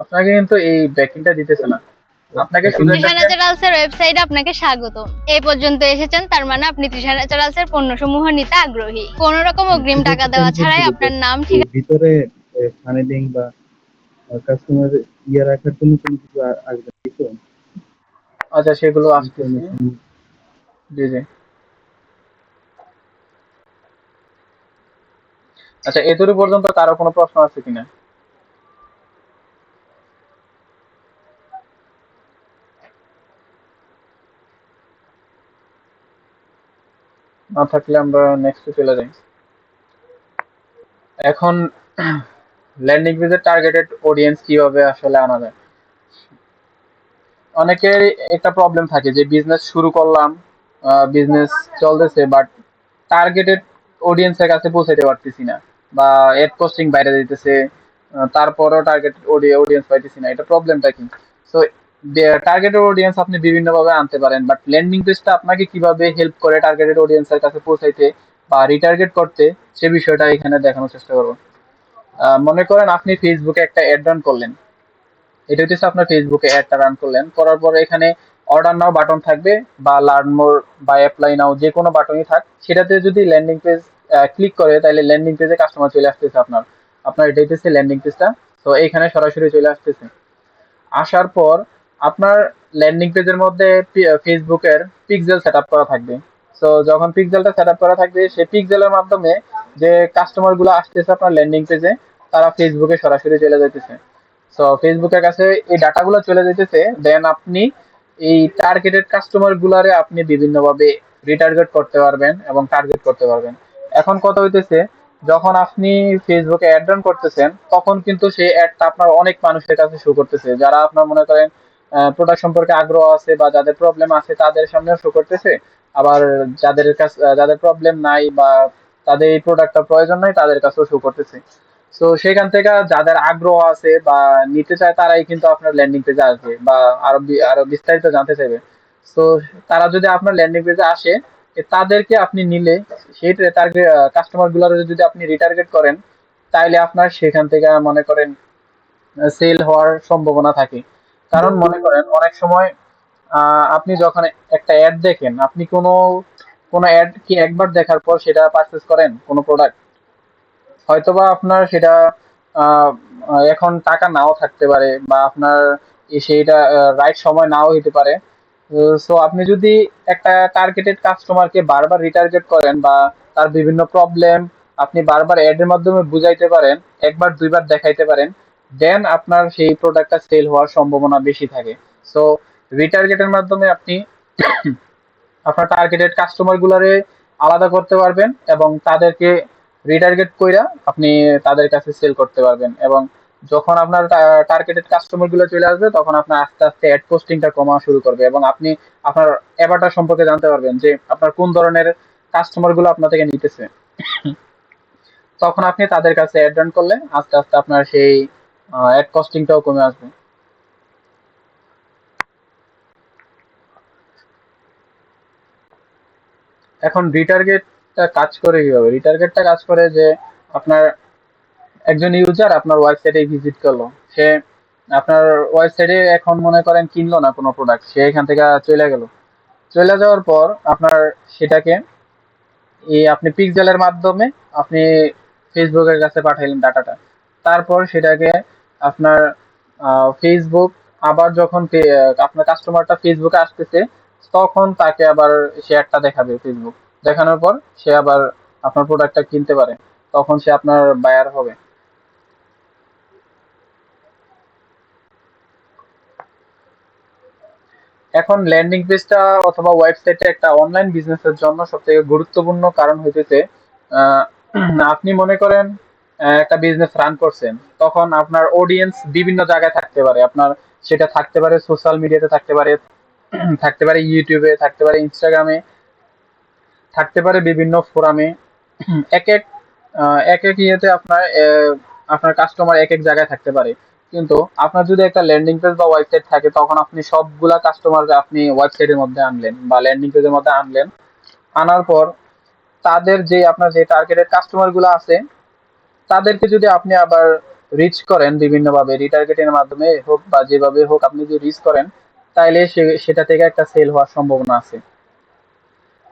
আপনাকে কিন্তু এই ব্যাকএন্ডটা দিতেছে না, আপনাকে শুধু ব্যাকএন্ড। একটা তৃষা ন্যাচারালসের ওয়েবসাইটে আপনাকে স্বাগত। এই পর্যন্ত এসেছেন, তার মানে আপনি তৃষা ন্যাচারালসের পণ্যসমূহ নিতে আগ্রহী। কোনো রকম অগ্রিম এটা টাকা হচ্ছে দেওয়া টেমপ্লেট ছাড়াই গুলো আপনার নাম, এর ঠিকানা। ভিতরে ফানেলিং বা কাস্টমার ইয়ে রাখার জন্য কোনো কিছু আসবে কিছু আচ্ছা, সেগুলো আসতেছে। ইনফরমেশন। জি জি। আচ্ছা, এতটুকু পর্যন্ত কারো কোনো প্রশ্ন আছে কিনা? না থাকলে আমরা নেক্সটে চলে যাই। এখন ল্যান্ডিং পেজের টার্গেটেড অডিয়েন্স কিভাবে আসলে আনা যায়। অনেকের একটা প্রবলেম থাকে যে বিজনেস শুরু করলাম, বিজনেস চলতেছে, বাট টার্গেটেড অডিয়েন্সের কাছে পৌঁছাতে পারতেছি না, বা এড কস্টিং বাইরে দিতেছে, তারপরও টার্গেট অডিয়েন্স পাইতেছি না, এটা প্রবলেমটা কি? সো টার্গেটেড অডিয়েন্স আপনি বিভিন্নভাবে আনতে পারেন, বাট ল্যান্ডিং পেজটা আপনাকে কিভাবে হেল্প করে টার্গেটেড অডিয়েন্সের কাছে পৌঁছাইতে বা রিটার্গেট করতে, সে বিষয়টা এখানে দেখানোর চেষ্টা করবো। মনে করেন আপনি ফেসবুকে একটা অ্যাড রান করলেন, এটা হচ্ছে আপনার ফেসবুকে অ্যাডটা রান করলেন, করার পরে এখানে অর্ডার নাও বাটন থাকবে, বা লার্ন মোর বা অ্যাপ্লাই নাও, যে কোনো বাটনই থাক, সেটাতে যদি ল্যান্ডিং পেজ ক্লিক করে তাহলে ল্যান্ডিং পেজে কাস্টমার চলে আসতেছে আপনার। আপনার এটা হচ্ছে ল্যান্ডিং পেজটা। তো এইখানে সরাসরি চলে আসতেছে। আসার পর আপনার ল্যান্ডিং পেজের মধ্যে ফেসবুকের পিক্সেল সেটআপ করা থাকবে। সো যখন পিক্সেলটা সেটআপ করা থাকবে, সেই পিক্সেলের মাধ্যমে যে কাস্টমার গুলো আসতেছে আপনার ল্যান্ডিং পেজে, তারা ফেসবুকে সরাসরি চলে যাইতেছে। সো ফেসবুকের কাছে এই ডাটাগুলো চলে যেতেছে, দেন আপনি এই টার্গেটেড কাস্টমার গুলারে আপনি বিভিন্নভাবে রিটার্গেট করতে পারবেন এবং টার্গেট করতে পারবেন। এখন কথা হইতেছে, যখন আপনি ফেসবুকে অ্যাড রান করতেছেন তখন কিন্তু সেই অ্যাডটা আপনার অনেক মানুষের কাছে শো করতেছে, যারা আপনার মনে করেন প্রোডাক্ট সম্পর্কে আগ্রহ আছে বা যাদের প্রবলেম আছে তাদের সামনেও শো করতেছে। আবার যাদের কাছে যাদের প্রবলেম নাই বা তাদের এই প্রোডাক্টটা প্রয়োজন নাই তাদের কাছেও শো করতেছে। তো সেখান থেকে যাদের আগ্রহ আছে বা নিতে চায় তারাই কিন্তু আপনার ল্যান্ডিং পেজে আসবে বা আরো বিস্তারিত জানতে চাইবে। তো তারা যদি আপনার ল্যান্ডিং পেজে আসে, তাদেরকে আপনি নিলে সেই টার্গেট কাস্টমার গুলার যদি আপনি রিটার্গেট করেন, তাইলে আপনার সেখান থেকে মনে করেন সেল হওয়ার সম্ভাবনা থাকে। কারণ মনে করেন অনেক সময় আপনি যখন একটা অ্যাড দেখেন, আপনি কোনো অ্যাড কি একবার দেখার পর সেটা পারচেজ করেন কোনো প্রোডাক্ট? হয়তোবা আপনার সেটা আহ, এখন টাকা নাও থাকতে পারে, বা আপনার সেইটা রাইট সময় নাও হইতে পারে। সো আপনি যদি একটা টার্গেটেড কাস্টমারকে বারবার রিটার্গেট করেন, বা তার বিভিন্ন প্রবলেম আপনি বারবার অ্যাডের মাধ্যমে বুঝাইতে পারেন, একবার দুইবার দেখাইতে পারেন, দেন আপনার সেই প্রোডাক্টটা সেল হওয়ার সম্ভাবনা বেশি থাকে। সো রিটার্গেটের মাধ্যমে আপনি আপনার টার্গেটেড কাস্টমার গুলারে আলাদা করতে পারবেন, এবং তাদেরকে রিটার্গেট কইরা আপনি তাদের কাছে সেল করতে পারবেন। এবং যখন আপনার টার্গেটেড কাস্টমার গুলো চলে আসবে, তখন আপনার আস্তে আস্তে অ্যাড পোস্টিংটা কমা শুরু করবে, এবং আপনি আপনার অ্যাভাটার সম্পর্কে জানতে পারবেন যে আপনার কোন ধরনের কাস্টমার গুলো আপনার থেকে নিতেছে। তখন আপনি তাদের কাছে অ্যাড রান করলে আস্তে আস্তে আপনার সেই অ্যাড কস্টিংটাও কমে আসবে। এখন রিটার্গেটটা কাজ করে কিভাবে? রিটার্গেটটা কাজ করে যে আপনার একজন ইউজার আপনার ওয়েবসাইটে ভিজিট করলো, সে আপনার ওয়েবসাইটে এখন মনে করেন কিনলো না কোনো প্রোডাক্ট, সে এখান থেকে চলে গেল। চলে যাওয়ার পর আপনার সেটাকে আপনি পিক্সেলের মাধ্যমে আপনি ফেসবুকের কাছে পাঠাইলেন ডাটাটা। তারপর সেটাকে আপনার ফেসবুক আবার যখন আপনার কাস্টমারটা ফেসবুকে আসতেছে, তখন তাকে আবার শেয়ারটা দেখাবে ফেসবুক। দেখানোর পর সে আবার আপনার প্রোডাক্টটা কিনতে পারে, তখন সে আপনার বায়ার হবে। এখন ল্যান্ডিং পেজটা অথবা ওয়েবসাইটে একটা অনলাইন বিজনেসের জন্য সবথেকে গুরুত্বপূর্ণ কারণ হইতেছে, আহ, আপনি মনে করেন একটা বিজনেস রান করছেন, তখন আপনার অডিয়েন্স বিভিন্ন জায়গায় থাকতে পারে। আপনার সেটা থাকতে পারে সোশ্যাল মিডিয়াতে, থাকতে পারে থাকতে পারে ইউটিউবে, থাকতে পারে ইনস্টাগ্রামে, থাকতে পারে বিভিন্ন ফোরামে। এক এক এক এক ইয়েতে আপনার কাস্টমার এক এক জায়গায় থাকতে পারে। কিন্তু আপনার যদি একটা ল্যান্ডিং পেজ বা ওয়েবসাইট থাকে, তখন আপনি সবগুলা কাস্টমার আপনি ওয়েবসাইটের মধ্যে আনলেন বা ল্যান্ডিং পেজের মধ্যে আনলেন। আনার পর তাদের যে আপনার যে টার্গেটেড কাস্টমার গুলো আছে, তাদেরকে যদি আপনি আবার রিচ করেন বিভিন্নভাবে, রিটার্গেটিং এর মাধ্যমে হোক বা যেভাবে হোক, আপনি যদি রিচ করেন, তাইলে সেটা থেকে একটা সেল হওয়ার সম্ভাবনা আছে।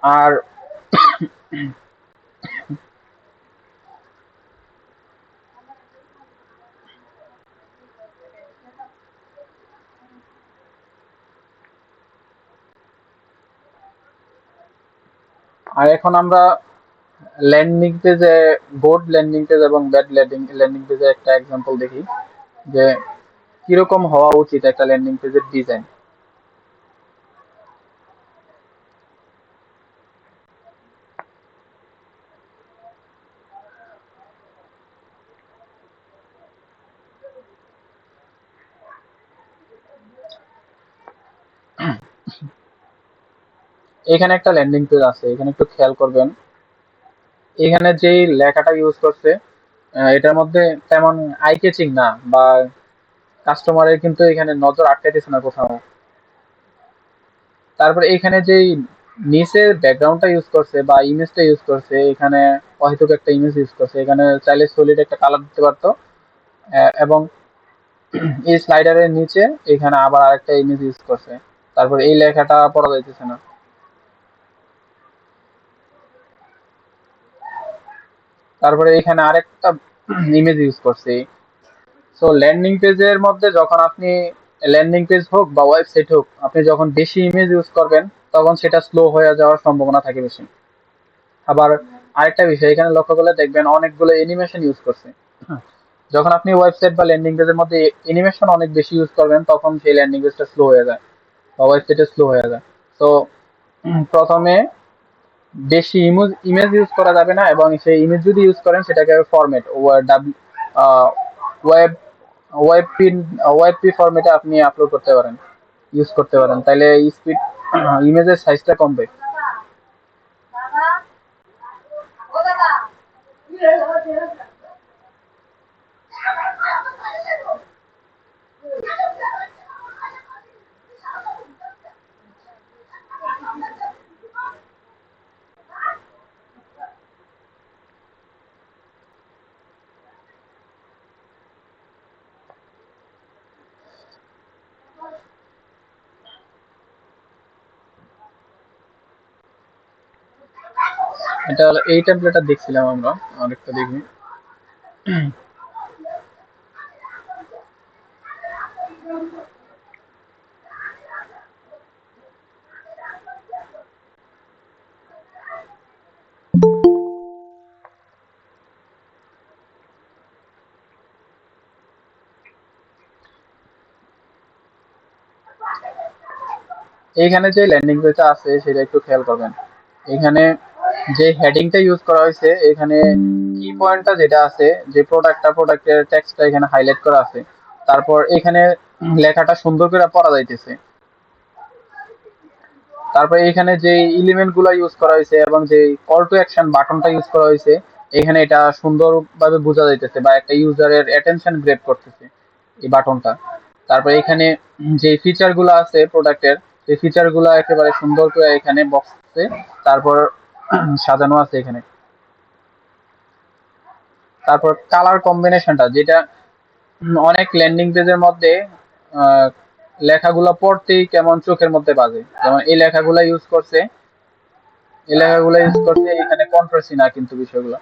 আর আর এখন আমরা ল্যান্ডিং পেজে, গুড ল্যান্ডিং পেজ এবং ব্যাড ল্যান্ডিং ল্যান্ডিং পেজে একটা এক্সাম্পল দেখি, যে কিরকম হওয়া উচিত একটা ল্যান্ডিং পেজের ডিজাইন। এখানে একটা ল্যান্ডিং পেজ আছে, এখানে একটু খেয়াল করবেন। এখানে যেই লেখাটা ইউজ করছে, এটার মধ্যে তেমন আই ক্যাচিং না, বা কাস্টমারের কিন্তু এখানে নজর আটকাইতেছে না কোথাও। তারপরে এখানে যেই নিচে ব্যাকগ্রাউন্ডটা ইউজ করছে বা ইমেজটা ইউজ করছে, এখানে অহেতুক একটা ইমেজ ইউজ করছে, এখানে চাইলে সলিড একটা কালার দিতে পারতো। এবং এই স্লাইডারের নিচে এখানে আবার আরেকটা ইমেজ ইউজ করছে, তারপর এই লেখাটা পড়া যাইতেছে না। তারপরে এখানে আরেকটা ইমেজ ইউজ করছে। সো ল্যান্ডিং পেজের মধ্যে যখন আপনি ল্যান্ডিং পেজ হোক বা ওয়েবসাইট হোক, আপনি যখন বেশি ইমেজ ইউজ করবেন, তখন সেটা স্লো হয়ে যাওয়ার সম্ভাবনা থাকে বেশি। আবার আরেকটা বিষয় এখানে লক্ষ্য করলে দেখবেন অনেকগুলো অ্যানিমেশন ইউজ করছে। যখন আপনি ওয়েবসাইট বা ল্যান্ডিং পেজের মধ্যে অ্যানিমেশন অনেক বেশি ইউজ করবেন, তখন সেই ল্যান্ডিং পেজটা স্লো হয়ে যায় বা ওয়েবসাইটে স্লো হয়ে যায়। তো প্রথমে বেশি ইমেজ ইউজ করা যাবে না, এবং সেই ইমেজ যদি ইউজ করেন সেটাকে format web web pin web P ফরম্যাটে আপনি আপলোড করতে পারেন, ইউজ করতে পারেন, তাহলে স্পিড ইমেজের সাইজটা কমবে। এটা এই টেমপ্লেটটা দেখছিলাম আমরা, আরেকটা দেখি। এইখানে যে ল্যান্ডিং পেজটা আছে সেটা একটু খেয়াল করবেন। এখানে যে হেডিংটা ইউজ করা হয়েছে, এখানে কি পয়েন্টটা যেটা আছে, যে প্রোডাক্টের টেক্সটটা এখানে হাইলাইট করা আছে, তারপর এখানে লেখাটা সুন্দর করে পড়া যাইতেছে। তারপর এখানে যে এলিমেন্ট গুলো ইউজ করা হয়েছে এবং যে কল টু অ্যাকশন বাটনটা ইউজ করা হয়েছে, এখানে এটা সুন্দরভাবে বোঝা যাইতেছে বা একটা ইউজারের অ্যাটেনশন গ্রেব করতেছে এই বাটনটা। তারপর এখানে যে ফিচার গুলো আছে প্রোডাক্টের, সেই ফিচার গুলো একেবারে সুন্দর করে এখানে বক্সে তারপর সাজানো আছে এখানে। তারপর কালার কম্বিনেশনটা, যেটা অনেক ল্যান্ডিং পেজের মধ্যে আহ, লেখাগুলো পড়তেই কেমন চোখের মধ্যে বাজে, যেমন এই লেখাগুলো ইউজ করছে এখানে কন্ট্রাস্টি না কিন্তু বিষয়গুলো।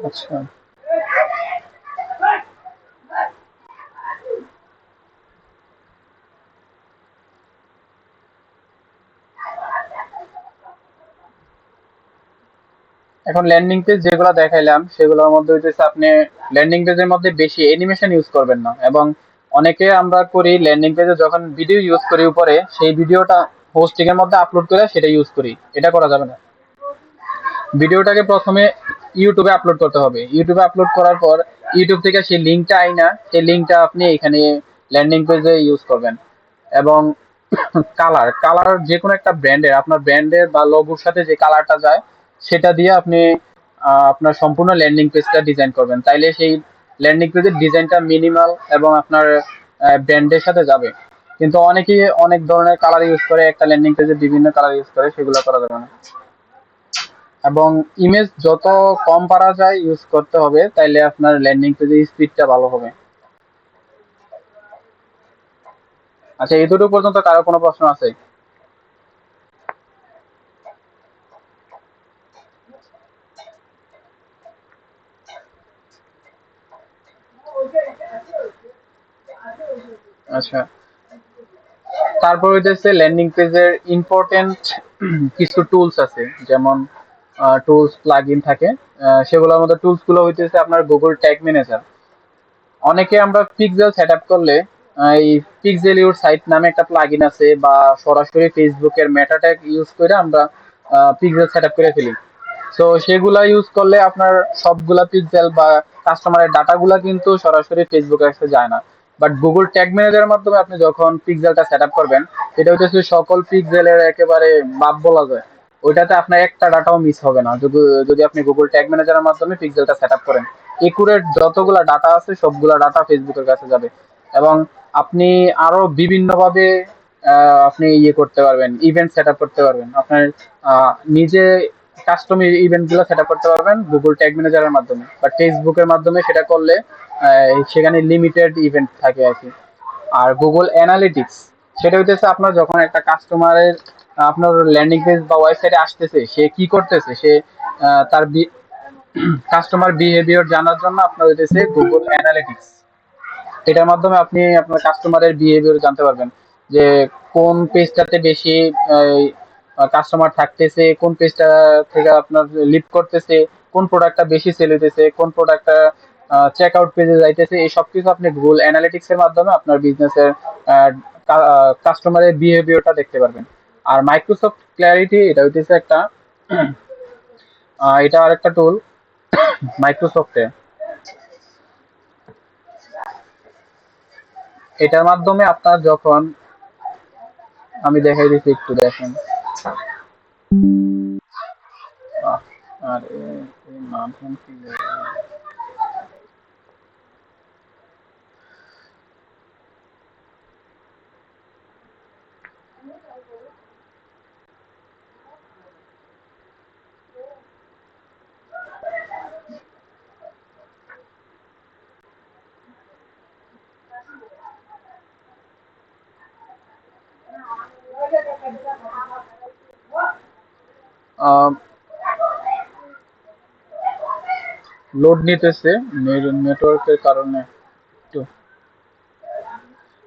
আচ্ছা, এখন ল্যান্ডিং পেজ যেগুলো দেখাইলাম সেগুলোর মধ্যে হইতেছে আপনি ল্যান্ডিং পেজের মধ্যে বেশি অ্যানিমেশন ইউজ করবেন না। এবং অনেকে আমরা করি ল্যান্ডিং পেজে যখন ভিডিও ইউজ করি উপরে, সেই ভিডিওটা হোস্টিং এর মধ্যে আপলোড করে সেটা ইউজ করি, এটা করা যাবে না। ভিডিওটাকে প্রথমে ইউটিউবে আপলোড করতে হবে। ইউটিউবে আপলোড করার পর ইউটিউব থেকে সেই লিঙ্কটা আইনা সেই লিঙ্কটা আপনি এখানে ল্যান্ডিং পেজে ইউজ করবেন। এবং কালার যে কোনো একটা ব্র্যান্ডের, আপনার ব্র্যান্ডের বা লোগোর সাথে যে কালারটা যায় সেটা দিয়ে আপনি আপনার সম্পূর্ণ ল্যান্ডিং পেজটা ডিজাইন করবেন। তাইলে সেই ল্যান্ডিং পেজের ডিজাইনটা মিনিমাল এবং আপনার ব্র্যান্ডের সাথে যাবে। কিন্তু অনেকেই অনেক ধরনের কালার ইউজ করে, একটা ল্যান্ডিং পেজে বিভিন্ন কালার ইউজ করে, সেগুলো করা যাবে না। এবং ইমেজ যত কম পারা যায় ইউজ করতে হবে, তাইলে আপনার ল্যান্ডিং পেজের স্পিডটা ভালো হবে। আচ্ছা, এই দুটো পর্যন্ত কারো কোনো প্রশ্ন আছে? আচ্ছা, তারপর হইতেছে ল্যান্ডিং পেজের ইম্পর্টেন্ট কিছু টুলস আছে, যেমন টুলস প্লাগইন থাকে। সেগুলোর মধ্যে টুলস গুলো হইতেছে আপনার গুগল ট্যাগ ম্যানেজার। অনেকে আমরা পিক্সেল সেট আপ করলে এই পিক্সেল ইউর সাইট নামে একটা প্লাগইন আছে, বা সরাসরি ফেসবুকের মেটা ট্যাগ ইউজ করে আমরা পিক্সেল সেট আপ করে ফেলি। তো সেগুলা ইউজ করলে আপনার সবগুলা পিক্সেল বা কাস্টমারের ডাটাগুলা কিন্তু সরাসরি ফেসবুকে কাছে যায় না। বাট গুগল ট্যাগ ম্যানেজারের মাধ্যমে আপনি যখন পিক্সেলটা সেট আপ করবেন, এটা হচ্ছে সকল পিক্সেলের একেবারে বাদ বলা যায়। ওইটাতে আপনার একটা ডাটাও মিস হবে না, যদি যদি আপনি গুগল ট্যাগ ম্যানেজারের মাধ্যমে পিক্সেলটা সেট আপ করেন। একুরেট যতগুলা ডাটা আছে সবগুলা ডাটা ফেসবুকের কাছে যাবে। এবং আপনি আরো বিভিন্নভাবে আপনি ইয়ে করতে পারবেন, ইভেন্ট সেট আপ করতে পারবেন। আপনার নিজে কাস্টম ইভেন্ট গুলো সেট আপ করতে পারবেন গুগল ট্যাগ ম্যানেজারের মাধ্যমে, বা ফেসবুকের মাধ্যমে সেটা করলে সেখানে লিমিটেড ইভেন্ট থাকে আর কি। আর গুগল অ্যানালিটিক্স, সেটা হইতেছে আপনার যখন একটা কাস্টমারের আপনার ল্যান্ডিং পেজ বা ওয়েবসাইটে আসতেছে, সে কি করতেছে, সে তার কাস্টমার বিহেভিয়ার জানার জন্য আপনার হইতেছে গুগল অ্যানালিটিক্স। এটার মাধ্যমে আপনি আপনার কাস্টমারের বিহেভিয়ার জানতে পারবেন, যে কোন পেজটাতে বেশি কাস্টমার থাকতেছে, কোন পেজটা থেকে আপনার লিড করতেছে, কোন প্রোডাক্টটা বেশি সেল হইতেছে, কোন প্রোডাক্টটা চেক আউট পেজে যাইতেছে। এই সব কিছু আপনি গুগল অ্যানালিটিক্স এর মাধ্যমে আপনার বিজনেসের কাস্টমারের বিহেভিয়ারটা দেখতে পারবেন। আর মাইক্রোসফট ক্ল্যারিটি, এটা হইতেছে একটা এটা আরেকটা টুল মাইক্রোসফটে। এটার মাধ্যমে আপনার যখন, আমি দেখাই দিচ্ছি একটু দেখেন। আর এর নাম কি লোড নিতেছে নেটওয়ার্কের কারণে একটু।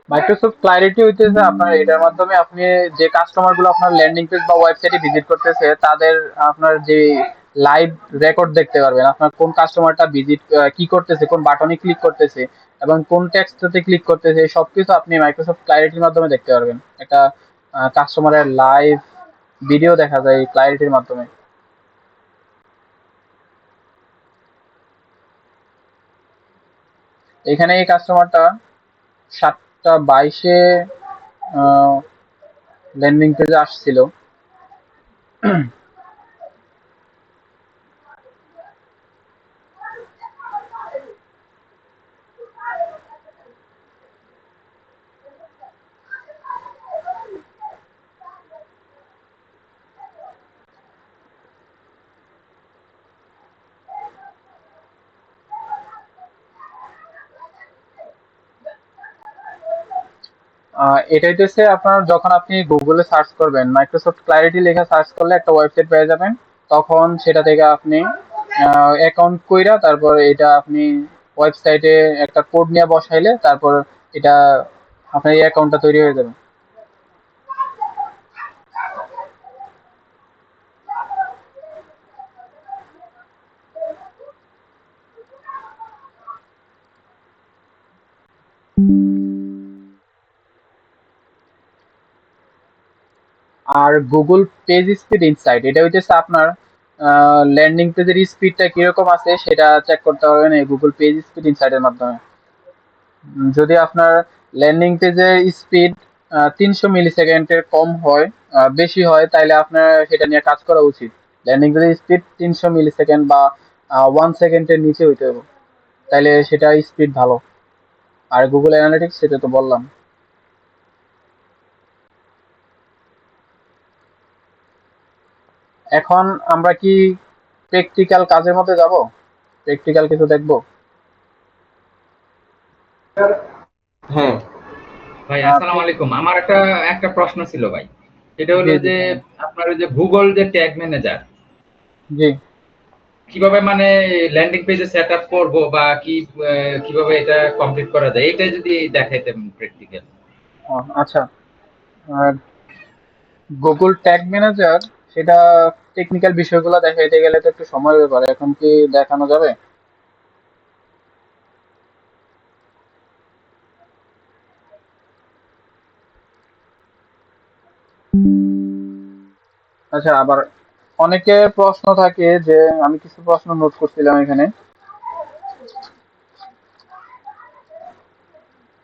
মাইক্রোসফট ক্লারিটি হইতেছে আপনার এটার মাধ্যমে আপনি যে কাস্টমার গুলো আপনার ল্যান্ডিং পেজ বা ওয়েবসাইটে ভিজিট করতেছে তাদের আপনার যে লাইভ রেকর্ড দেখতে পারবেন, আপনার কোন কাস্টমারটা ভিজিট কি করতেছে, কোন বাটনে ক্লিক করতেছে এবং কোন টেক্সটে ক্লিক করতেছে, সবকিছু আপনি মাইক্রোসফট ক্লারিটির মাধ্যমে দেখতে পারবেন। একটা কাস্টমারের লাইভ ভিডিও দেখা যায় এই ক্লারিটির মাধ্যমে। এখানে এই কাস্টমারটা 7:22 ল্যান্ডিং পেজে আসছিল। এটা হইতেছে আপনার যখন আপনি গুগলে সার্চ করবেন, মাইক্রোসফট ক্লারিটি লেখা সার্চ করলে একটা ওয়েবসাইট পেয়ে যাবেন। তখন সেটা থেকে আপনি অ্যাকাউন্ট কইরা তারপর এটা আপনি ওয়েবসাইটে একটা কোড নিয়ে বসাইলে তারপর এটা আপনার এই অ্যাকাউন্টটা তৈরি হয়ে যাবে। আর গুগল পেজ স্পিড ইনসাইট এটা হইতেছে আপনার ল্যান্ডিং পেজের স্পিডটা কিরকম আছে সেটা চেক করতে পারবেন এই গুগল পেজ স্পিড ইনসাইটের মাধ্যমে। যদি আপনার ল্যান্ডিং পেজের স্পিড 300 মিলি সেকেন্ডের কম হয়, বেশি হয়, তাহলে আপনার সেটা নিয়ে কাজ করা উচিত। ল্যান্ডিং পেজের স্পিড 300 মিলি সেকেন্ড বা 1 সেকেন্ডের নিচে হইতে হবে, তাহলে সেটা স্পিড ভালো। আর গুগল অ্যানালিটিক্স সেটা তো বললাম। এখন আমরা কি প্র্যাকটিক্যাল কাজের মধ্যে যাব? প্র্যাকটিক্যাল কিছু দেখব? হ্যাঁ ভাই আহ, আসসালামু আলাইকুম। আমার একটা একটা প্রশ্ন ছিল ভাই। সেটা জি হলো জি যে বলেন। আপনার ওই যে গুগল যে ট্যাগ ম্যানেজার জি। কিভাবে মানে ল্যান্ডিং পেজে সেট আপ করবো বা কি কিভাবে এটা কমপ্লিট করা যায় এটা যদি দেখাইতেন প্র্যাকটিক্যাল। আচ্ছা, গুগল ট্যাগ ম্যানেজার সেটা টেকনিক্যাল বিষয়গুলো দেখাইতে গেলে তো একটু সময় ব্যাপার, এখন কি দেখানো যাবে? আচ্ছা, আবার অনেকে প্রশ্ন থাকে যে আমি কিছু প্রশ্ন নোট করছিলাম এখানে।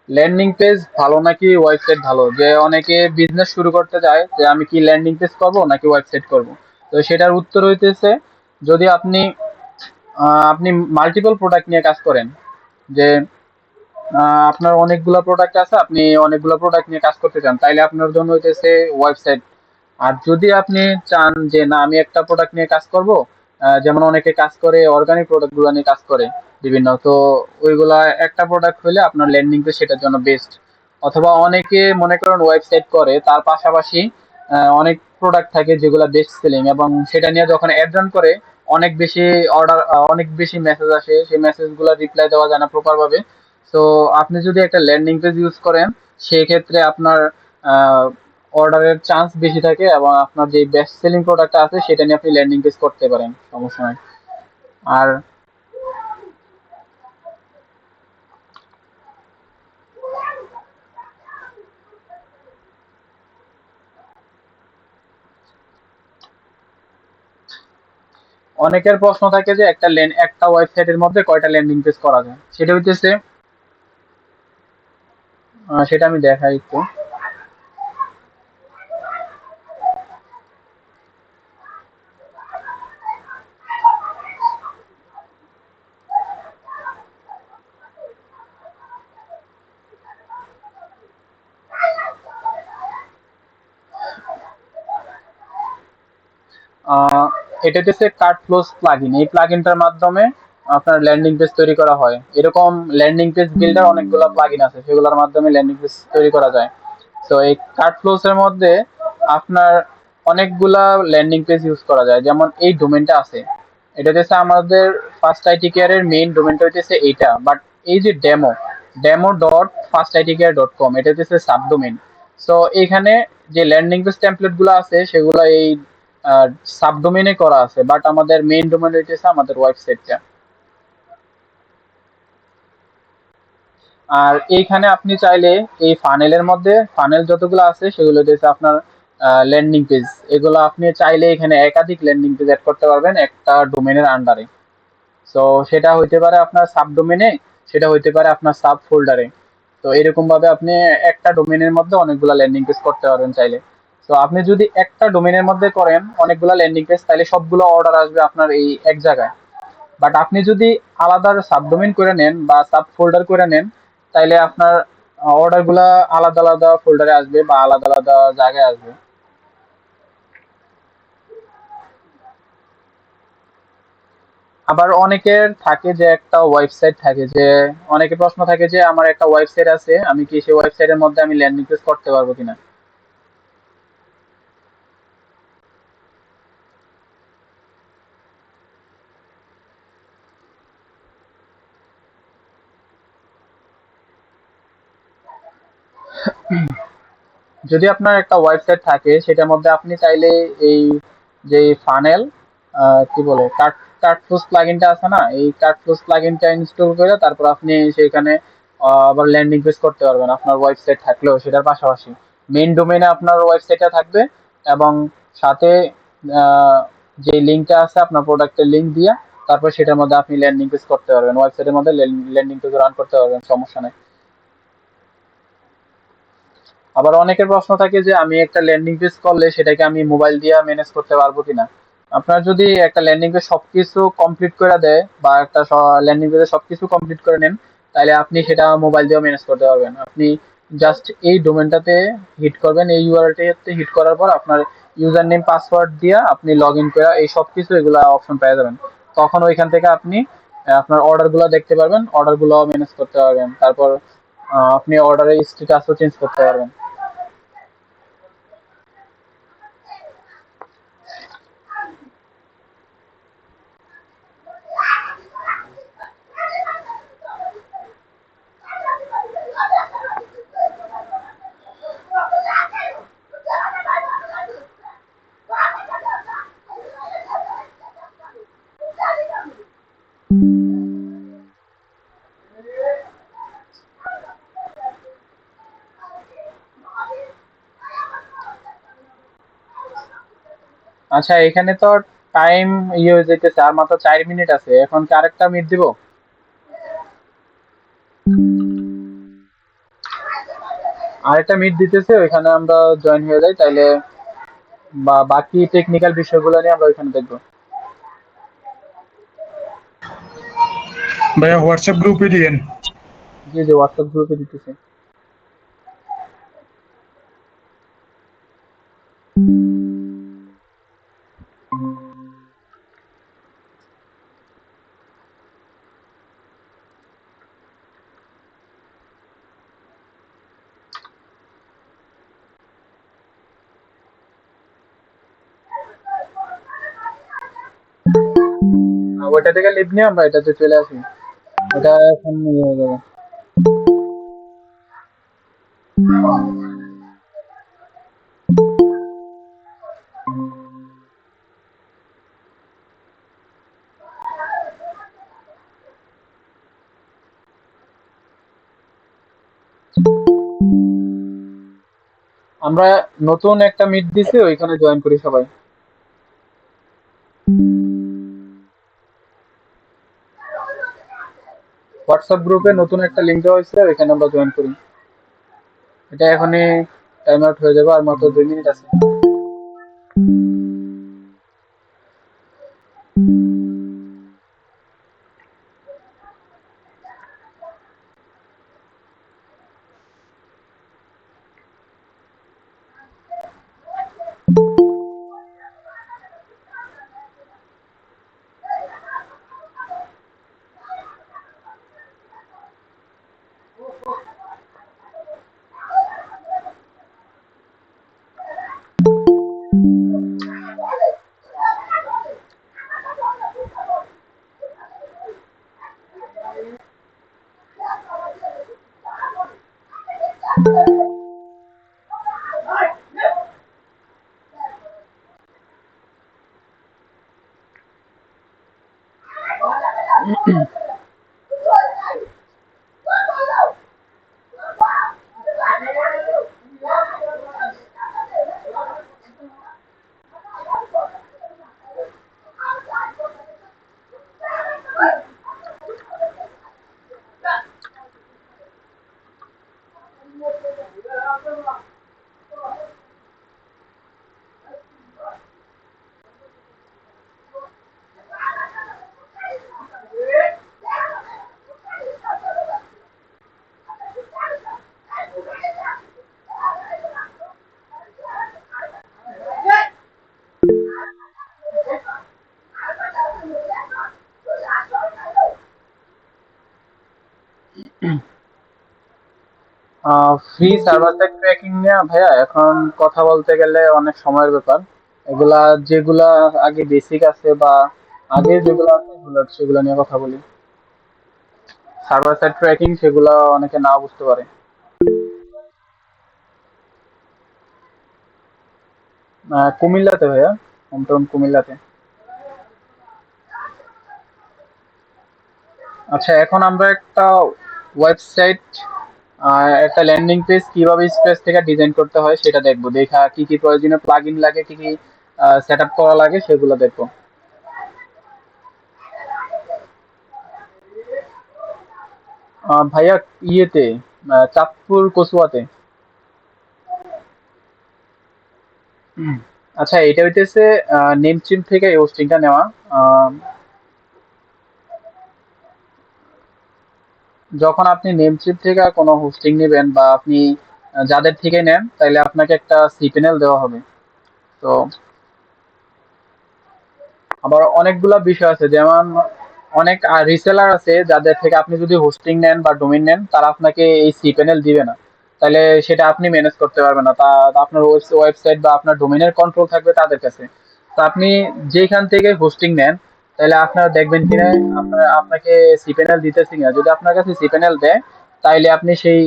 ল্যান্ডিং পেজ ভালো নাকি ওয়েবসাইট ভালো? যে অনেকে বিজনেস শুরু করতে চায় যে আমি কি ল্যান্ডিং পেজ করব নাকি ওয়েবসাইট করব। তো সেটার উত্তর হইতেছে, যদি আপনি মাল্টিপল প্রোডাক্ট নিয়ে কাজ করেন, যে আপনার অনেকগুলো প্রোডাক্ট আছে, আপনি অনেকগুলো প্রোডাক্ট নিয়ে কাজ করতে চান, তাইলে আপনার জন্য হইতেছে ওয়েবসাইট। আর যদি আপনি চান যে না আমি একটা প্রোডাক্ট নিয়ে কাজ করব, যেমন অনেকে কাজ করে অর্গানিক প্রোডাক্ট গুলো নিয়ে কাজ করে বিভিন্ন, তো ওইগুলা একটা প্রোডাক্ট হলে আপনার ল্যান্ডিং পেজ সেটার জন্য বেস্ট। অথবা অনেকে মনে করেন ওয়েবসাইট করে তার পাশাপাশি অনেক প্রোডাক্ট থাকে যেগুলো বেস্ট সেলিং, এবং সেটা নিয়ে যখন অ্যাড রান করে অনেক বেশি অর্ডার, অনেক বেশি মেসেজ আসে, সেই মেসেজগুলো রিপ্লাই দেওয়া যায় না প্রপার ভাবে। তো আপনি যদি একটা ল্যান্ডিং পেজ ইউজ করেন সেই ক্ষেত্রে আপনার অর্ডারের চান্স বেশি থাকে, এবং আপনার যে বেস্ট সেলিং প্রোডাক্ট আছে সেটা নিয়ে আপনি ল্যান্ডিং পেজ করতে পারেন, সমস্যা নাই। আর অনেকের প্রশ্ন থাকে যে একটা ওয়েবসাইটের মধ্যে কয়টা ল্যান্ডিং পেজ করা যায়, সেটা হইতেছে সেটা আমি দেখাই একটু। এটা হচ্ছে কার্ড ফ্লোস প্লাগইন। এই প্লাগইনটার মাধ্যমে আপনার ল্যান্ডিং পেজ তৈরি করা হয়। এরকম ল্যান্ডিং পেজ বিল্ডার অনেকগুলো প্লাগইন আছে, সেগুলোর মাধ্যমে ল্যান্ডিং পেজ তৈরি করা যায়। তো এই কার্ড ফ্লোস এর মধ্যে আপনার অনেকগুলা ল্যান্ডিং পেজ ইউজ করা যায়। যেমন এই ডোমেনটা আছে, এটা হচ্ছে আমাদের ফার্স্ট আইটি কেয়ারের মেইন ডোমেনটা হচ্ছে এইটা। বাট এই যে demo.firstitcare.com, এটা হচ্ছে সাবডোমেন। সো এখানে যে ল্যান্ডিং পেজ টেমপ্লেট গুলো আছে সেগুলো এই সাবডোমেনে করা আছে, বাট আমাদের মেইন ডোমেন হচ্ছে আমাদের ওয়েবসাইটটা। আর এইখানে আপনি চাইলে এই ফানেলের মধ্যে ফানেল যতগুলো আছে সেগুলো হচ্ছে আপনার ল্যান্ডিং পেজ। এগুলো আপনি চাইলে এখানে একাধিক ল্যান্ডিং পেজ অ্যাড করতে পারবেন একটা ডোমেনের আন্ডারে। সো সেটা হইতে পারে আপনার সাব ডোমেনে, সেটা হইতে পারে আপনার সাব ফোল্ডারে। তো এরকম ভাবে আপনি একটা ডোমেনের মধ্যে অনেকগুলা ল্যান্ডিং পেজ করতে পারবেন চাইলে। তো আপনি যদি একটা ডোমেনের মধ্যে করেন অনেকগুলা ল্যান্ডিং পেজ, তাহলে সবগুলো অর্ডার আসবে আপনার এই এক জায়গায়। বাট আপনি যদি আলাদা সাবডোমেন করে নেন বা সাব ফোল্ডার করে নেন, তাইলে আপনার অর্ডার গুলা আলাদা আলাদা ফোল্ডারে আসবে বা আলাদা আলাদা জায়গায় আসবে। আবার অনেকের থাকে যে একটা ওয়েবসাইট থাকে, যে অনেকে প্রশ্ন থাকে যে আমার একটা ওয়েবসাইট আছে, আমি কি সেই ওয়েবসাইটের মধ্যে আমি ল্যান্ডিং পেজ করতে পারবো কিনা। যদি আপনার একটা ওয়েবসাইট থাকে সেটার মধ্যে আপনি চাইলে এই যে ফানেল কি বলে কার্টফ্লোস প্লাগইনটা আছে না, এই কার্টফ্লোস প্লাগইনটা ইনস্টল করে তারপর আপনি সেখানে আবার ল্যান্ডিং পেজ করতে পারবেন আপনার ওয়েবসাইট থাকলেও। সেটার পাশাপাশি মেইন ডোমেইনে আপনার ওয়েবসাইটটা থাকবে এবং সাথে আহ, যে লিঙ্কটা আছে আপনার প্রোডাক্টের লিঙ্ক দিয়া তারপর সেটার মধ্যে আপনি ল্যান্ডিং পেজ করতে পারবেন, ওয়েবসাইটের মধ্যে ল্যান্ডিং পেজ রান করতে পারবেন, সমস্যা নেই। আবার অনেকের প্রশ্ন থাকে যে আমি একটা ল্যান্ডিং পেজ করলে সেটাকে আমি মোবাইল দিয়ে ম্যানেজ করতে পারবো কিনা। আপনার যদি একটা ল্যান্ডিং পেজ সবকিছু কমপ্লিট করে দেয় বা একটা ল্যান্ডিং পেজে সবকিছু কমপ্লিট করে নেন, তাহলে আপনি সেটা মোবাইল দিয়েও ম্যানেজ করতে পারবেন। আপনি জাস্ট এই ডোমেনটাতে হিট করবেন, এই ইউআরএলটাতে হিট করার পর আপনার ইউজার নেম পাসওয়ার্ড দিয়ে আপনি লগ ইন করে এই সবকিছু এগুলা অপশন পেয়ে যাবেন। তখন ওইখান থেকে আপনি আপনার অর্ডার গুলো দেখতে পারবেন, অর্ডার গুলো ম্যানেজ করতে পারবেন। তারপর আপনি অর্ডারের স্ট্যাটাসও চেঞ্জ করতে পারবেন। আচ্ছা, এখানে তো টাইম হয়ে যেতেছে, আর মাত্র 4 মিনিট আছে। এখন কি আরেকটা মিট দিব? আরেকটা মিট দিতেছে, ওইখানে আমরা জয়েন হয়ে যাই তাইলে, বা বাকি টেকনিক্যাল বিষয়গুলো নিয়ে আমরা ওইখানে দেখবো। ভাইয়া হোয়াটসঅ্যাপ গ্রুপে দিয়েন। জি জি, হোয়াটসঅ্যাপ গ্রুপে দিতেছে। ওইটা থেকে লিভ নিয়ে আমরা এটাতে চলে আসি। এটা এখন ইয়ে হয়ে যাবে। আমরা নতুন একটা মিট দিছি, ওইখানে জয়েন করি সবাই। হোয়াটসঅ্যাপ গ্রুপে নতুন একটা লিংক দেওয়া হয়েছে, ওইখানে আমরা জয়েন করি। এটা এখনই টাইম আউট হয়ে যাবে, আর মাত্র 2 মিনিট আছে। ফ্রি সার্ভার সাইড ট্র্যাকিং নিয়ে ভাইয়া এখন কথা বলতে গেলে অনেক সময়ের ব্যাপার। এগুলা যেগুলা আগে বেসিক আছে বা আগে যেগুলো আছে সেগুলো নিয়ে কথা বলি। সার্ভার সাইড ট্র্যাকিং সেগুলো অনেকে না বুঝতে পারে। কুমিল্লাতে ভাইয়া, হোমটাউন কুমিল্লাতে। আচ্ছা, এখন আমরা একটা ওয়েবসাইট, একটা ল্যান্ডিং পেজ কিভাবে স্ক্র্যাচ থেকে ডিজাইন করতে হয় সেটা দেখবো। দেখা কি কি প্রয়োজনীয় প্লাগইন লাগে, কি কি সেট আপ করা লাগে সেগুলো দেখবো। ভাইয়া ইয়েতে, চাঁদপুর কচুয়াতে। আচ্ছা, এটা হইতেছে নেমচিম থেকে এই হোস্টিংটা নেওয়া। আহ, যখন আপনি নেমচিম থেকে কোনো হোস্টিং নেবেন বা আপনি যাদের থেকে নেন, তাহলে আপনাকে একটা সিপিএনএল দেওয়া হবে। তো আবার অনেকগুলা বিষয় আছে, যেমন অনেক রিসেলার আছে যাদের থেকে আপনি যদি হোস্টিং নেন বা ডোমেইন নেন, তারা আপনাকে এই সিপ্যানেল দিবে না। তাহলে সেটা আপনি ম্যানেজ করতে পারবেন না। তা আপনার ওয়েবসাইট বা আপনার ডোমেইনের কন্ট্রোল থাকবে তাদের কাছে। তো আপনি যেখান থেকে হোস্টিং নেন, তাহলে আপনারা দেখবেন কিনা আপনাকে সিপ্যানেল দিতেছে কিনা। যদি আপনার কাছে সিপ্যানেল দেয়, তাইলে আপনি সেই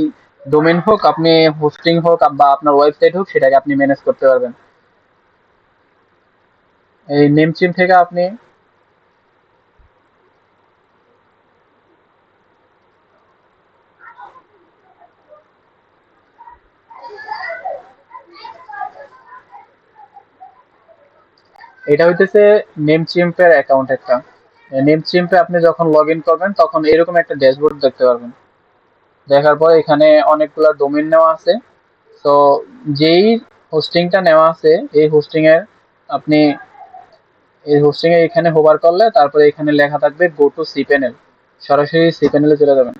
ডোমেইন হোক, আপনি হোস্টিং হোক বা আপনার ওয়েবসাইট হোক, সেটাকে আপনি ম্যানেজ করতে পারবেন এই নেমচিম থেকে আপনি। এটা হইতেছে নেমচিম্পের অ্যাকাউন্ট একটা। নেমচিম্পে আপনি যখন লগ ইন করবেন তখন এরকম একটা ড্যাশবোর্ড দেখতে পারবেন। দেখার পর এখানে অনেকগুলো ডোমেইন নেওয়া আছে। তো যেই হোস্টিংটা নেওয়া আছে, এই হোস্টিং এর আপনি এই হোস্টিং এ এখানে হোভার করলে তারপরে এখানে লেখা থাকবে গো টু সিপ্যানেল। সরাসরি সিপ্যানেলে চলে যাবেন।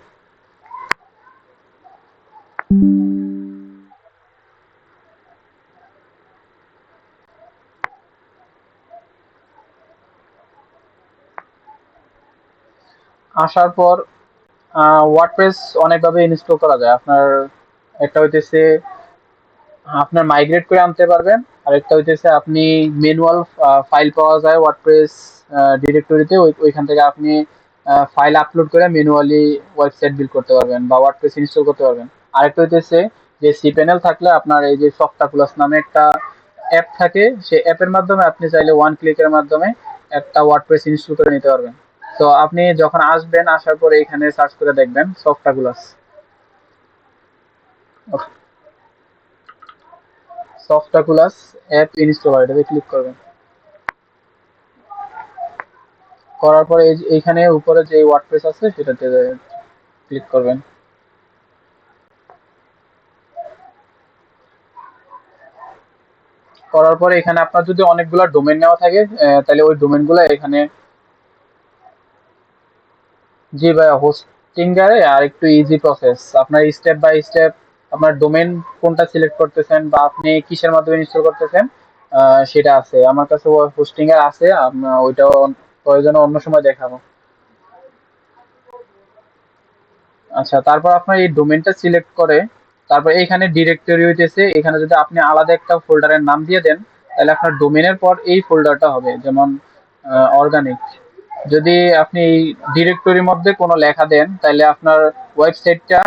আসার পর ওয়ার্ডপ্রেস অনেকভাবে ইনস্টল করা যায়। আপনার একটা হইতেছে আপনার মাইগ্রেট করে আনতে পারবেন, আরেকটা হইতেছে আপনি ম্যানুয়াল ফাইল পাওয়া যায় ওয়ার্ডপ্রেস ডিরেক্টরিতে, ওইখান থেকে আপনি ফাইল আপলোড করে ম্যানুয়ালি ওয়েবসাইট বিল্ড করতে পারবেন বা ওয়ার্ডপ্রেস ইনস্টল করতে পারবেন। আরেকটা হইতেছে যে সিপ্যানেল থাকলে আপনার এই যে সফটাকুলাস নামে একটা অ্যাপ থাকে, সেই অ্যাপের মাধ্যমে আপনি চাইলে ওয়ান ক্লিকের মাধ্যমে একটা ওয়ার্ডপ্রেস ইনস্টল করে নিতে পারবেন। তো আপনি যখন আসবেন, আসার পরে এখানে সার্চ করে দেখবেন সফটাকুলাস। সফটাকুলাস অ্যাপ ইনস্টল হয়, এটাতে ক্লিক করবেন। করার পরে এইখানে উপরে যে ওয়ার্ডপ্রেস আছে সেটাতে ক্লিক করবেন। করার পরে এখানে আপনার যদি অনেকগুলো ডোমেইন নেওয়া থাকে, তাহলে ওই ডোমেইনগুলো এখানে। জি ভাইয়া, হোস্টিং এর আর একটু ইজি প্রসেস। আপনার স্টেপ বাই স্টেপ আপনার ডোমেইন কোনটা সিলেক্ট করতেছেন বা আপনি কিসের মাধ্যমে ইনস্টল করতেছেন সেটা আছে আমার কাছে। হোস্টিং এর আছে, ওইটাও প্রয়োজনে অন্য সময় দেখাবো। আচ্ছা, তারপর আপনার এই ডোমেইনটা সিলেক্ট করে তারপর এখানে ডিরেক্টরি হইতেছে, এখানে যদি আপনি আলাদা একটা ফোল্ডারের নাম দিয়ে দেন, তাহলে আপনার ডোমেইনের পর এই ফোল্ডারটা হবে, যেমন অর্গানিক। যদি আপনি এই ডিরেক্টরির মধ্যে কোনো লেখা দেন, তাহলে আপনার ওয়েবসাইটটা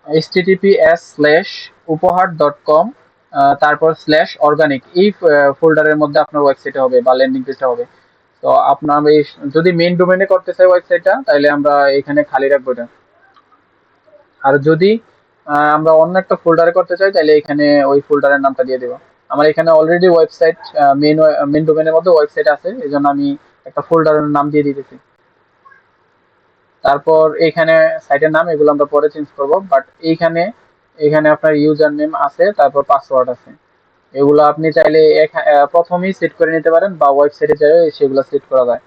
https:/উপহার.com তারপর /organic এই ফোল্ডারের মধ্যে আপনার ওয়েবসাইটে হবে বা ল্যান্ডিং পেজটা হবে। তো আপনার যদি মেইন ডোমেইনে করতে চাই ওয়েবসাইটটা, তাহলে আমরা এখানে খালি রাখবো এটা। আর যদি আমরা অন্য একটা ফোল্ডারে করতে চাই, তাহলে এখানে ওই ফোল্ডারের নামটা দিয়ে দেবো। আমার এখানে অলরেডি ওয়েবসাইট মেইন ডোমেইনের মধ্যে ওয়েবসাইট আছে, এই জন্য আমি একটা ফোল্ডারের নাম দিয়ে দিতেছি। তারপর এখানে সাইটের নাম এগুলো আমরা পরে চেঞ্জ করব, বাট এইখানে এখানে আপনার ইউজার নেম আছে, তারপর পাসওয়ার্ড আছে। এগুলো আপনি চাইলে প্রথমেই সেট করে নিতে পারেন, বা ওয়েবসাইটে যাই সেগুলো সেট করা যায়।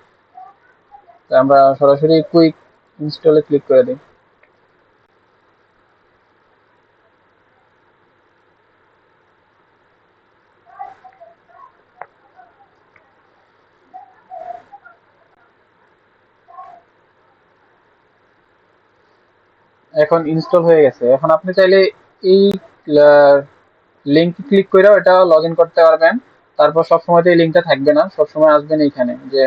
তো আমরা সরাসরি কুইক ইনস্টলে ক্লিক করে দিই। এখন ইনস্টল হয়ে গেছে। এখন আপনি চাইলে এই লিঙ্ক ক্লিক করে এটা লগ ইন করতে পারবেন। তারপর সবসময় তো এই লিঙ্কটা থাকবে না, সবসময় আসবেন এইখানে যে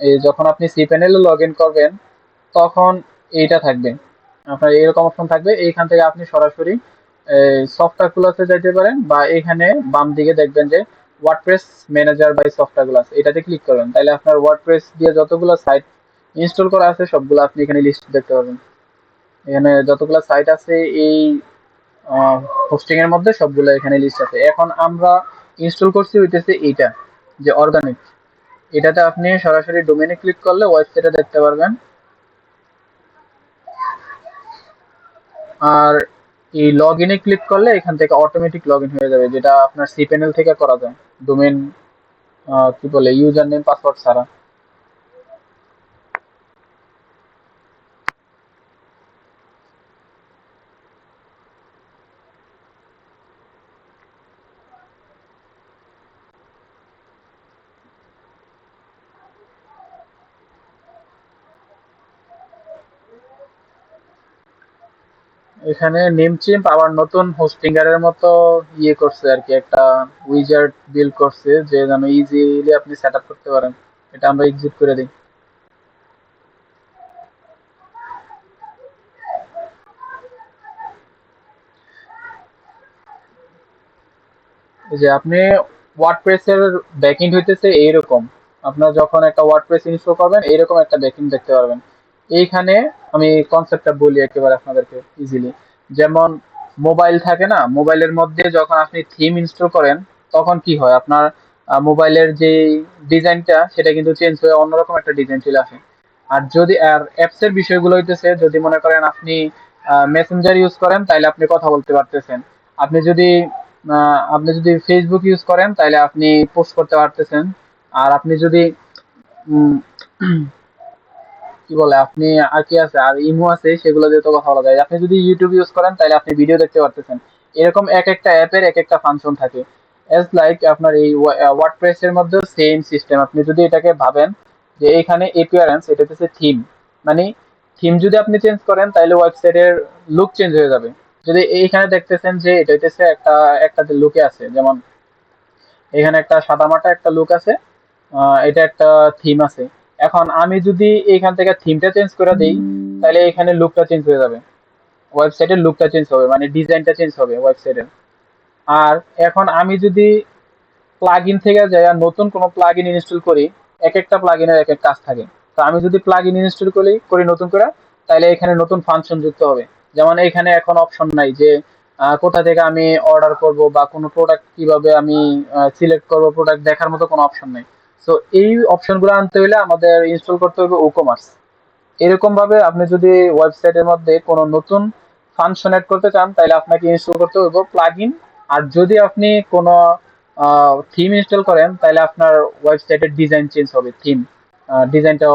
এই যখন আপনি cPanel এ লগ ইন করবেন তখন এইটা থাকবে, আপনার এরকম অপশন থাকবে। এইখান থেকে আপনি সরাসরি সফটওয়্যার গুলোতে যাইতে পারেন, বা এখানে বাম দিকে দেখবেন যে ওয়ার্ডপ্রেস ম্যানেজার বাই সফটওয়্যার গুলো আছে, এটাতে ক্লিক করবেন। তাহলে আপনার ওয়ার্ডপ্রেস দিয়ে যতগুলো সাইট ইনস্টল করা আছে সবগুলো আপনি এখানে লিস্ট দেখতে পাবেন। এখানে যতগুলো সাইট আছে এই হোস্টিং এর মধ্যে সবগুলো এখানে লিস্ট আছে। এখন আমরা ইনস্টল করছি হইতেছে এইটা, যে অর্গানিক। এটাতে আপনি সরাসরি ডোমেইনে ক্লিক করলে ওয়েবসাইটে দেখতে পারবেন। আর এই লগ ইনে ক্লিক করলে এখান থেকে অটোমেটিক লগ ইন হয়ে যাবে, যেটা আপনার cPanel থেকে করা যায়, ডোমেইন কি বলে ইউজার নেম পাসওয়ার্ড ছাড়া। এখানে নেমচিম্প আবার নতুন হোস্টিঙ্গারের মতো ইয়ে করছে আর কি, একটা উইজার্ড বিল্ড করছে যে যেন ইজিলি আপনি সেট আপ করতে পারেন। এটা আমরা এক্সিট করে দিই। এই যে আপনি ওয়ার্ডপ্রেস এর ব্যাকএন্ড হইতেছে এইরকম। আপনার যখন একটা ওয়ার্ডপ্রেস ইনস্টল করবেন এইরকম একটা ব্যাকএন্ড দেখতে পারবেন। এইখানে আমি কনসেপ্টটা বলি একেবারে আপনাদেরকে ইজিলি। যেমন মোবাইল থাকে না, মোবাইলের মধ্যে যখন আপনি থিম ইনস্টল করেন তখন কি হয়, আপনার মোবাইলের যে ডিজাইনটা সেটা কিন্তু চেঞ্জ হয়ে অন্যরকম একটা ডিজাইন চলে আসে। আর যদি আর অ্যাপস এর বিষয়গুলো হইতেছে, যদি মনে করেন আপনি মেসেঞ্জার ইউজ করেন তাহলে আপনি কথা বলতে পারতেছেন। আপনি যদি ফেসবুক ইউজ করেন তাহলে আপনি পোস্ট করতে পারতেছেন। আর আপনি যদি উম, কি বলে আপনি আর কি আছে, আর ইমো আছে, সেগুলো দিয়ে তো কথা বলা যায়। আপনি যদি ইউটিউব ইউজ করেন তাহলে আপনি ভিডিও দেখতে পারতেছেন। এরকম এক একটা অ্যাপের এক একটা ফাংশন থাকে। এজ লাইক আপনার এই ওয়ার্ডপ্রেস এর মধ্যেও সেম সিস্টেম। আপনি যদি এটাকে ভাবেন যে এখানে এপিয়ারেন্স, এটা হচ্ছে থিম, মানে থিম যদি আপনি চেঞ্জ করেন তাহলে ওয়েবসাইটের লুক চেঞ্জ হয়ে যাবে। যদি এইখানে দেখতেছেন যে এটা হচ্ছে একটা লুকে আছে, যেমন এখানে একটা সাদামাটা একটা লুক আছে, এটা একটা থিম আছে। এখন আমি যদি এইখান থেকে থিমটা চেঞ্জ করে দিই তাহলে এখানে লুকটা চেঞ্জ হয়ে যাবে, ওয়েবসাইটের লুকটা চেঞ্জ হবে, মানে ডিজাইনটা চেঞ্জ হবে ওয়েবসাইটের। আর এখন আমি যদি প্লাগইন থেকে যাই আর নতুন কোনো প্লাগইন ইনস্টল করি, এক একটা প্লাগইনের এক এক কাজ থাকে। তো আমি যদি প্লাগইন ইনস্টল করি নতুন করে, তাহলে এখানে নতুন ফাংশন যুক্ত হবে। যেমন এখানে এখন অপশন নাই যে কোথা থেকে আমি অর্ডার করব, বা কোনো প্রোডাক্ট কিভাবে আমি সিলেক্ট করব, প্রোডাক্ট দেখার মতো কোনো অপশন নাই। সো এই অপশনগুলো আনতে হলে আমাদের ইনস্টল করতে হবে WooCommerce। এরকম ভাবে আপনি যদি ওয়েবসাইটের মধ্যে কোনো নতুন ফাংশন অ্যাড করতে চান তাহলে আপনাকে ইনস্টল করতে হবে প্লাগইন। আর যদি আপনি কোনো থিম ইনস্টল করেন তাহলে আপনার ওয়েবসাইটের ডিজাইন চেঞ্জ হবে, থিম ডিজাইনটা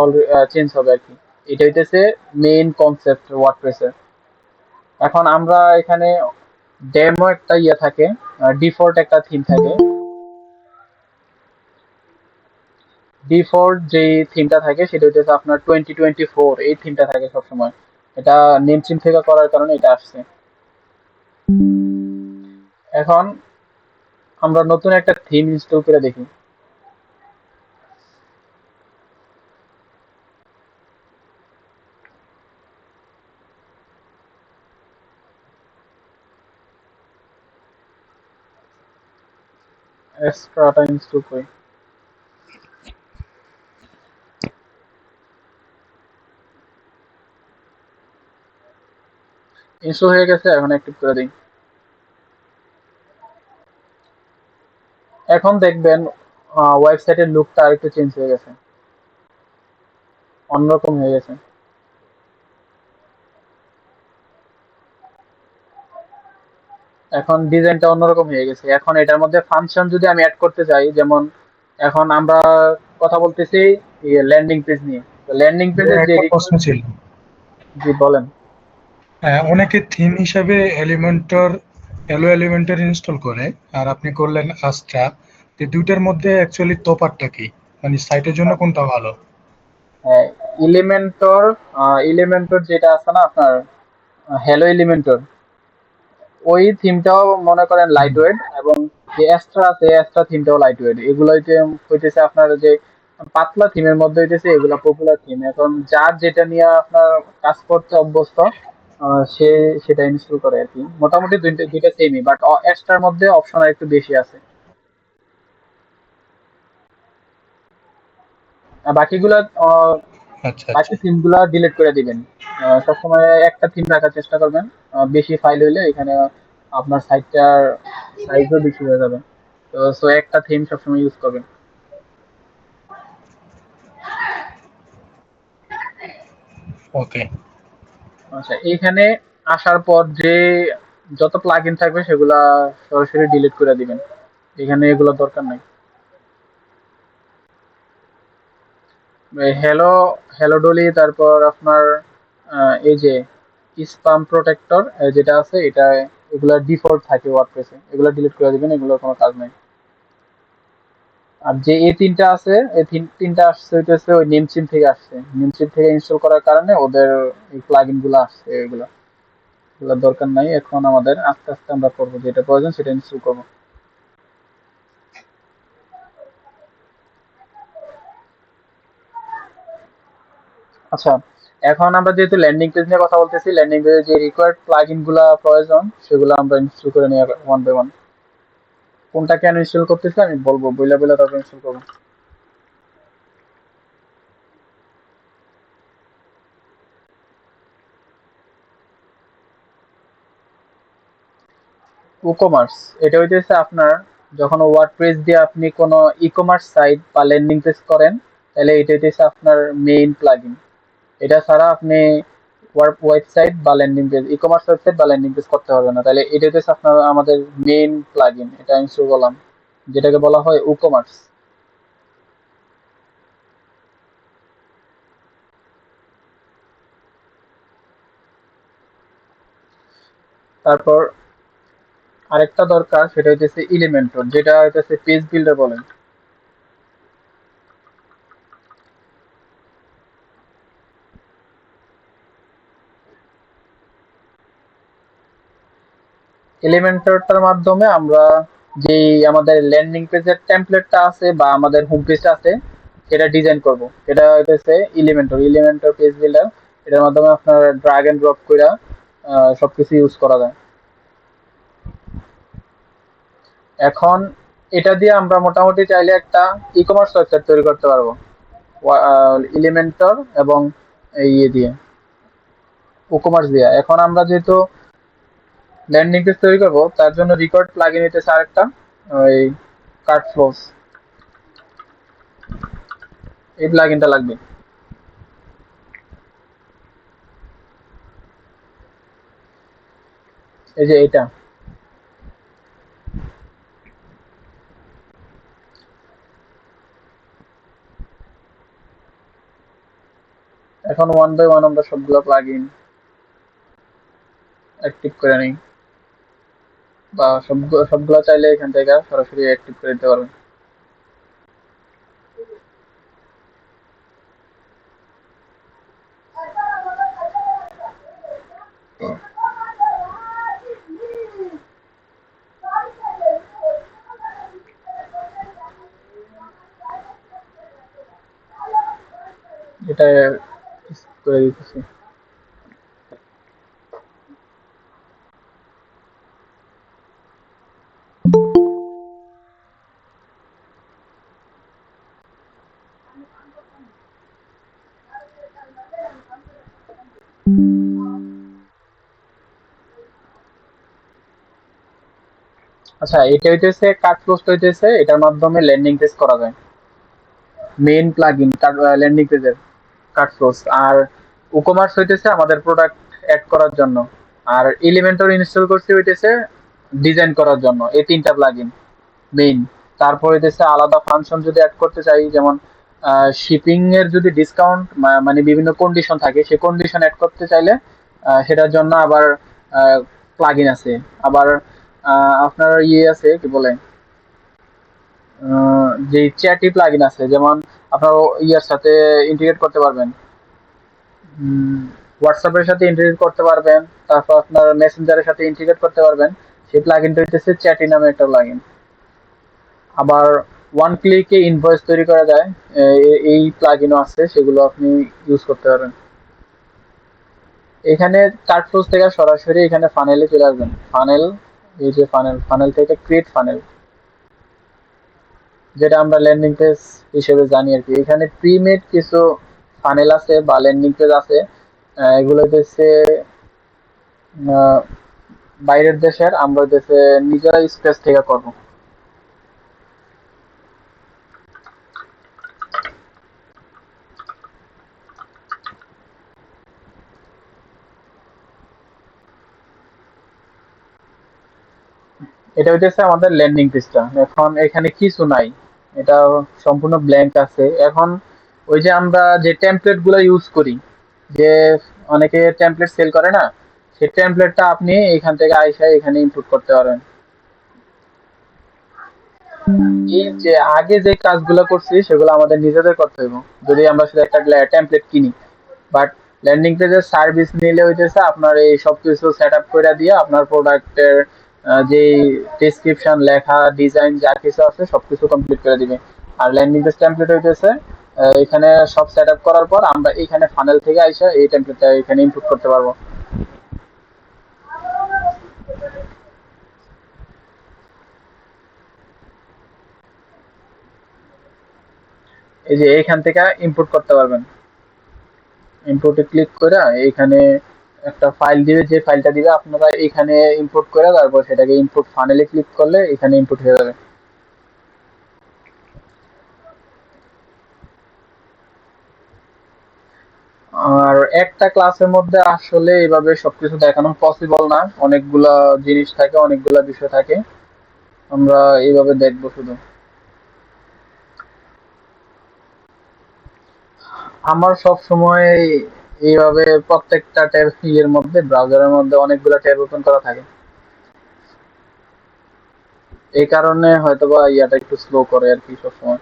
চেঞ্জ হবে আর কি। এটা হইতেছে মেইন কনসেপ্ট ওয়ার্ডপ্রেসের। এখন আমরা এখানে ডেমো একটা ইয়ে থাকে, ডিফল্ট একটা থিম থাকে। ডিফল্ট যে থিমটা থাকে সেটা হচ্ছে আপনার 2024 এই থিমটা থাকে সবসময়। এটা নেমচিম থেকে করার কারণে এটা আসছে। এখন আমরা নতুন একটা থিম ইনস্টল করে দেখি। এক্সট্রাটা ইনস্টল করি। ইনস্টল হয়ে গেছে, এখন অ্যাক্টিভ করে দিই। এখন দেখবেন ওয়েবসাইটের লুকটা আরেকটু চেঞ্জ হয়ে গেছে, অন্যরকম হয়ে গেছে। এখন ডিজাইনটা অন্যরকম হয়ে গেছে। এখন এটার মধ্যে ফাংশন যদি আমি অ্যাড করতে চাই, যেমন এখন আমরা কথা বলতেছি ল্যান্ডিং পেজ নিয়ে। ল্যান্ডিং পেজের যে একটা প্রশ্ন ছিল। জি বলেন। অনেকে থিম হিসাবে এলিমেন্টর ইনস্টল করে, আর আপনি করলেন আস্ট্রা। তো দুইটার মধ্যে অ্যাকচুয়ালি তফাৎটা কি, মানে সাইটের জন্য কোনটা ভালো? হ্যাঁ, এলিমেন্টর এলিমেন্টর যেটা আছে না আপনার, হ্যালো এলিমেন্টর, ওই থিমটাও মনে করেন লাইট ওয়েট, এবং যে অ্যাস্ট্রা আছে অ্যাস্ট্রা থিমটাও লাইট ওয়েট। এগুলো হইতেছে আপনার যে পাতলা থিমের মধ্যে হইতেছে এগুলা পপুলার থিম। এখন যার যেটা নিয়ে আপনার কাজ করতে অভ্যস্ত, সে সেটা ইনস্টল করে আর কি। মোটামুটি দুইটা দুইটা সেমই, বাট অ্যাস্ট্রার মধ্যে অপশন আর একটু বেশি আছে। আর বাকিগুলা আচ্ছা আচ্ছা। বাকি থিমগুলা ডিলিট করে দিবেন। সবসময় একটা থিম রাখার চেষ্টা করবেন। বেশি ফাইল হইলে এখানে আপনার সাইটটার সাইজও বেশি হয়ে যাবে। তো একটা থিম সবসময় ইউজ করবেন। ওকে। আচ্ছা, এইখানে আসার পর যে যত প্লাগইন থাকবে সেগুলা সরাসরি ডিলিট করে দিবেন। এখানে এগুলো দরকার নাই। হ্যালো হ্যালো ডলি, তারপর আপনার এই যে স্পাম প্রোটেক্টর যেটা আছে, এটা এগুলা ডিফল্ট থাকে ওয়ার্ডপ্রেসে, এগুলো ডিলিট করে দিবেন, এগুলোর কোনো কাজ নাই। আর যে এই তিনটা আছে, এই তিনটা আসছে হইতেছে ওই নেমচিম থেকে আসছে। নেমচিম থেকে ইনস্টল করার কারণে ওদের এই প্লাগইন গুলো আসছে। এগুলো এগুলোর দরকার নাই। এখন আমাদের আস্তে আস্তে আমরা করবো, যেটা প্রয়োজন সেটা ইনস্টল করবো। আচ্ছা, এখন আমরা যেহেতু ল্যান্ডিং পেজ নিয়ে কথা বলতেছি, ল্যান্ডিং পেজে যে রিকোয়ার্ড প্লাগইন গুলা প্রয়োজন সেগুলো আমরা ইনস্টল করে নিয়ে ওয়ান বাই ওয়ান। কোনটা কেন ইনস্টল করতেছি আমি বলবো, বইলা বইলা তারপর ইনস্টল করবো। ই-কমার্স, এটা হইতেছে আপনার যখন ওয়ার্ডপ্রেস দিয়ে আপনি কোনো ই কমার্স সাইট বা ল্যান্ডিং পেজ করেন, তাহলে এটা হইতেছে আপনার মেইন প্লাগইন। এটা ছাড়া আপনি ওয়েবসাইট বা landing page, e commerce website বা ল্যান্ডিং পেজ করতে পারবেন না। তাহলে এটা হচ্ছে আপনার আমাদের মেইন প্লাগইন, এটা ইনস্টল করলাম, যেটাকে বলা হয় ই-কমার্স। তারপর আরেকটা দরকার, সেটা হইতেছে এলিমেন্টর, যেটা হইতেছে পেজ বিল্ডার বলেন। এলিমেন্টরটার মাধ্যমে আমরা যেই আমাদের ল্যান্ডিং পেজের টেমপ্লেটটা আছে বা আমাদের হোম পেজটা আছে সেটা ডিজাইন করব। এটা হইতেছে এলিমেন্টর পেজ বিল্ডার। এটার মাধ্যমে আপনার ড্রাগ এন্ড ড্রপ করে সবকিছু ইউজ করা যায়। এখন এটা দিয়ে আমরা মোটামুটি চাইলে একটা ই কমার্স ওয়েবসাইট তৈরি করতে পারবো এলিমেন্টর এবং ইয়ে দিয়ে, ই কমার্স দিয়ে। এখন আমরা যেহেতু ল্যান্ডিং পেজ তৈরি করবো, তার জন্য রিকর্ড প্লাগইন হইতেছে আরেকটা, ওই কার্ড ফ্লোস, এই প্লাগইনটা লাগবে। এই যে এটা, এখন ওয়ান বাই ওয়ান আমরা সবগুলো প্লাগইন অ্যাক্টিভ করে নিই, বা সবগুলো চাইলে এখান থেকে সরাসরি অ্যাক্টিভ করে দিতে পারবেন। এটা করে দিতেছি। আচ্ছা, এটা হইতেছে কাট পোস্ট হইতেছে, এটার মাধ্যমে ল্যান্ডিং পেজ করা যায়। মেইন প্লাগইন ল্যান্ডিং পেজের কাট পোস্ট। আর উকমার্স হইতেছে আমাদের প্রোডাক্ট অ্যাড করার জন্য। আর এলিমেন্টর ইনস্টল করতে হইতেছে ডিজাইন করার জন্য। এই তিনটা প্লাগইন মেইন। তারপর হইতেছে আলাদা ফাংশন যদি অ্যাড করতে চাই, যেমন শিপিং এর যদি ডিসকাউন্ট মানে বিভিন্ন কন্ডিশন থাকে, সেই কন্ডিশন অ্যাড করতে চাইলে সেটার জন্য আবার প্লাগইন আছে। আবার আপনার ইয়ে আছে, কি বলে, যে চ্যাটি প্লাগইন আছে, যেমন আপনার ইয়ার সাথে ইন্টিগ্রেট করতে পারবেন, হোয়াটসঅ্যাপের সাথে ইন্টিগ্রেট করতে পারবেন, তারপর আপনার মেসেঞ্জারের সাথে ইন্টিগ্রেট করতে পারবেন। সেই প্লাগইনটা হইতেছে চ্যাটি নামে একটা প্লাগইন। আবার ওয়ান ক্লিকে ইনভয়েস তৈরি করা যায়, এই প্লাগইনও আছে, সেগুলো আপনি ইউজ করতে পারবেন। এখানে চার্ট ফ্লোজ থেকে সরাসরি এখানে ফানেলে চলে আসবেন। ফানেল, এই যে ফানেল, ফানেল থেকে ক্রিয়েট ফানেল, যেটা আমরা ল্যান্ডিং পেজ হিসেবে জানি আর কি। এখানে প্রিমেড কিছু ফানেল আছে বা ল্যান্ডিং পেজ আছে, এগুলো হচ্ছে বাইরের দেশের, আমরা দেশে নিজেরা স্পেস থেকে করব। এটা হইতেছে আমাদের ল্যান্ডিং পেজটা। এখন এখানে কিছু নাই, এটা সম্পূর্ণ ব্ল্যাঙ্ক আছে। এখন ওই যে আমরা যে টেমপ্লেট গুলো ইউজ করি, যে অনেকে টেমপ্লেট সেল করে না, সেই টেমপ্লেটটা আপনি এখান থেকে আইসা এখানে ইনপুট করতে পারবেন। এই যে আগে যে কাজগুলো করছি সেগুলো আমাদের নিজেদের করতে হবে যদি আমরা শুধু একটা টেমপ্লেট কিনি। বাট ল্যান্ডিং পেজের সার্ভিস নিলে হইতেছে আপনার এই সবকিছু সেট আপ করে দিয়ে আপনার প্রোডাক্টের যে ডেসক্রিপশন লেখা, ডিজাইন যা কিছু আছে সবকিছু কমপ্লিট করে দিবে। আর ল্যান্ডিং পেজ টেমপ্লেট হইতেছে এখানে সব সেট আপ করার পর আমরা এখানে ফানেল থেকে আইসা এই টেমপ্লেটটা এখানে ইনপুট করতে পারবো। এই যে এইখান থেকে ইনপুট করতে পারবেন। ইনপুটে ক্লিক করে এইখানে একটা ফাইল দিবে, যে ফাইলটা দিবে আপনারা এখানে ইনপুট করে তারপর সেটাকে ইনপুট ফানেলে ক্লিক করলে এখানে ইনপুট হয়ে যাবে। আর একটা ক্লাসের মধ্যে আসলে এইভাবে সবকিছু দেখানো পসিবল না, অনেকগুলা জিনিস থাকে, অনেকগুলা বিষয় থাকে, আমরা এইভাবে দেখবো শুধু। আমার সব সময় এইভাবে প্রত্যেকটা ট্যাব এর মধ্যে, ব্রাউজারের মধ্যে অনেকগুলো ট্যাব ওপেন করা থাকে, এই কারণে হয়তোবা ইয়াটা একটু স্লো করে আর কি সবসময়।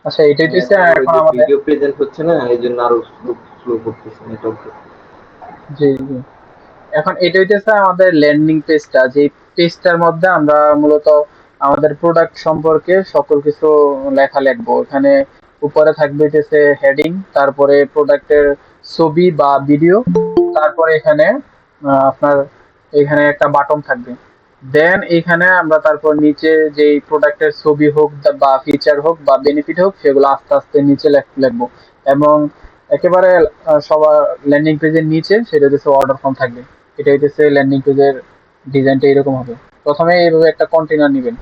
আচ্ছা, এটাই হ্যাঁ, হচ্ছে এখন ওই এখন যে আমাদের। ভিডিও প্রেজেন্ট হচ্ছে না, এই জন্য আরো স্লো স্লো করতেছে নেটওয়ার্ক। জি জি। এখন এটা হইতেছে আমাদের ল্যান্ডিং পেজটা, যে পেজটার মধ্যে আমরা মূলত আমাদের প্রোডাক্ট সম্পর্কে সকল কিছু লেখা লিখবো। এখানে উপরে থাকবে হইতেছে হেডিং, তারপরে প্রোডাক্টের ছবি বা ভিডিও, তারপরে এখানে আপনার এখানে একটা বাটন থাকবে। দেন এখানে আমরা তারপর নিচে যেই প্রোডাক্টের ছবি হোক বা ফিচার হোক বা বেনিফিট হোক সেগুলো আস্তে আস্তে নিচে লিখবো। এবং একেবারে সবার ল্যান্ডিং পেজের নিচে সেটা হচ্ছে অর্ডার ফর্ম থাকবে। এটা হইতেছে ল্যান্ডিং পেজের ডিজাইনটা এরকম হবে। প্রথমে এইভাবে একটা কন্টেনার নেবেন,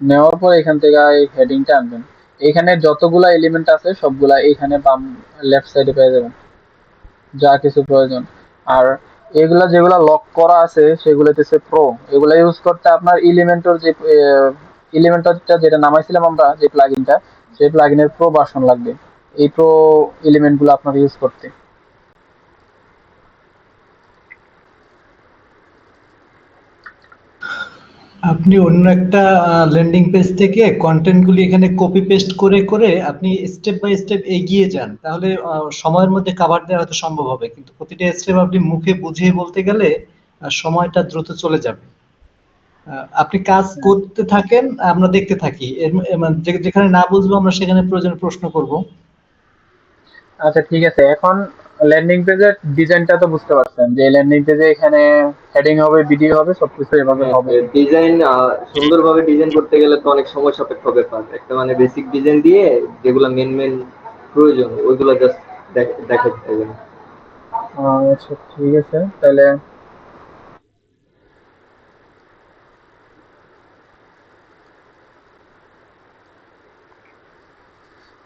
নেওয়ার পর এখান থেকে এই হেডিংটা আনবেন। এখানে যতগুলা এলিমেন্ট আছে সবগুলা এইখানে বাম লেফট সাইডে পেয়ে যাবেন, যা কিছু প্রয়োজন। আর এগুলা যেগুলা লক করা আছে সেগুলো হচ্ছে প্রো, এগুলা ইউজ করতে আপনার এলিমেন্টর যে এলিমেন্টরটা যেটা নামাইছিলাম আমরা, যে প্লাগইনটা, সেই প্লাগইনের প্রো ভার্সন লাগবে এই প্রো এলিমেন্ট গুলো আপনার ইউজ করতে। আপনি অন্য একটা ল্যান্ডিং পেজ থেকে কন্টেন্ট গুলি এখানে কপি পেস্ট করে করে আপনি স্টেপ বাই স্টেপ এগিয়ে যান, তাহলে সময়ের মধ্যে কভার দেওয়া হয়তো সম্ভব হবে, কিন্তু প্রতিটা স্টেপ আপনি মুখে বুঝিয়ে বলতে গেলে সময়টা দ্রুত চলে যাবে। আপনি কাজ করতে থাকেন, আমরা দেখতে থাকি, মানে যেখানে না বুঝবো আমরা সেখানে প্রয়োজনে প্রশ্ন করব। আচ্ছা ঠিক আছে, এখন ল্যান্ডিং পেজের ডিজাইনটা তো বুঝতে পারছেন যে ল্যান্ডিং পেজে এখানে হেডিং হবে, ভিডিও হবে, সবকিছু এভাবে হ্যাঁ, হবে। ডিজাইন সুন্দরভাবে ডিজাইন করতে গেলে তো অনেক সময় সাপেক্ষ ব্যাপার। একটা মানে বেসিক ডিজাইন দিয়ে যেগুলো মেন প্রয়োজন ওইগুলো জাস্ট দেখাতে হবে। আচ্ছা ঠিক আছে তাহলে।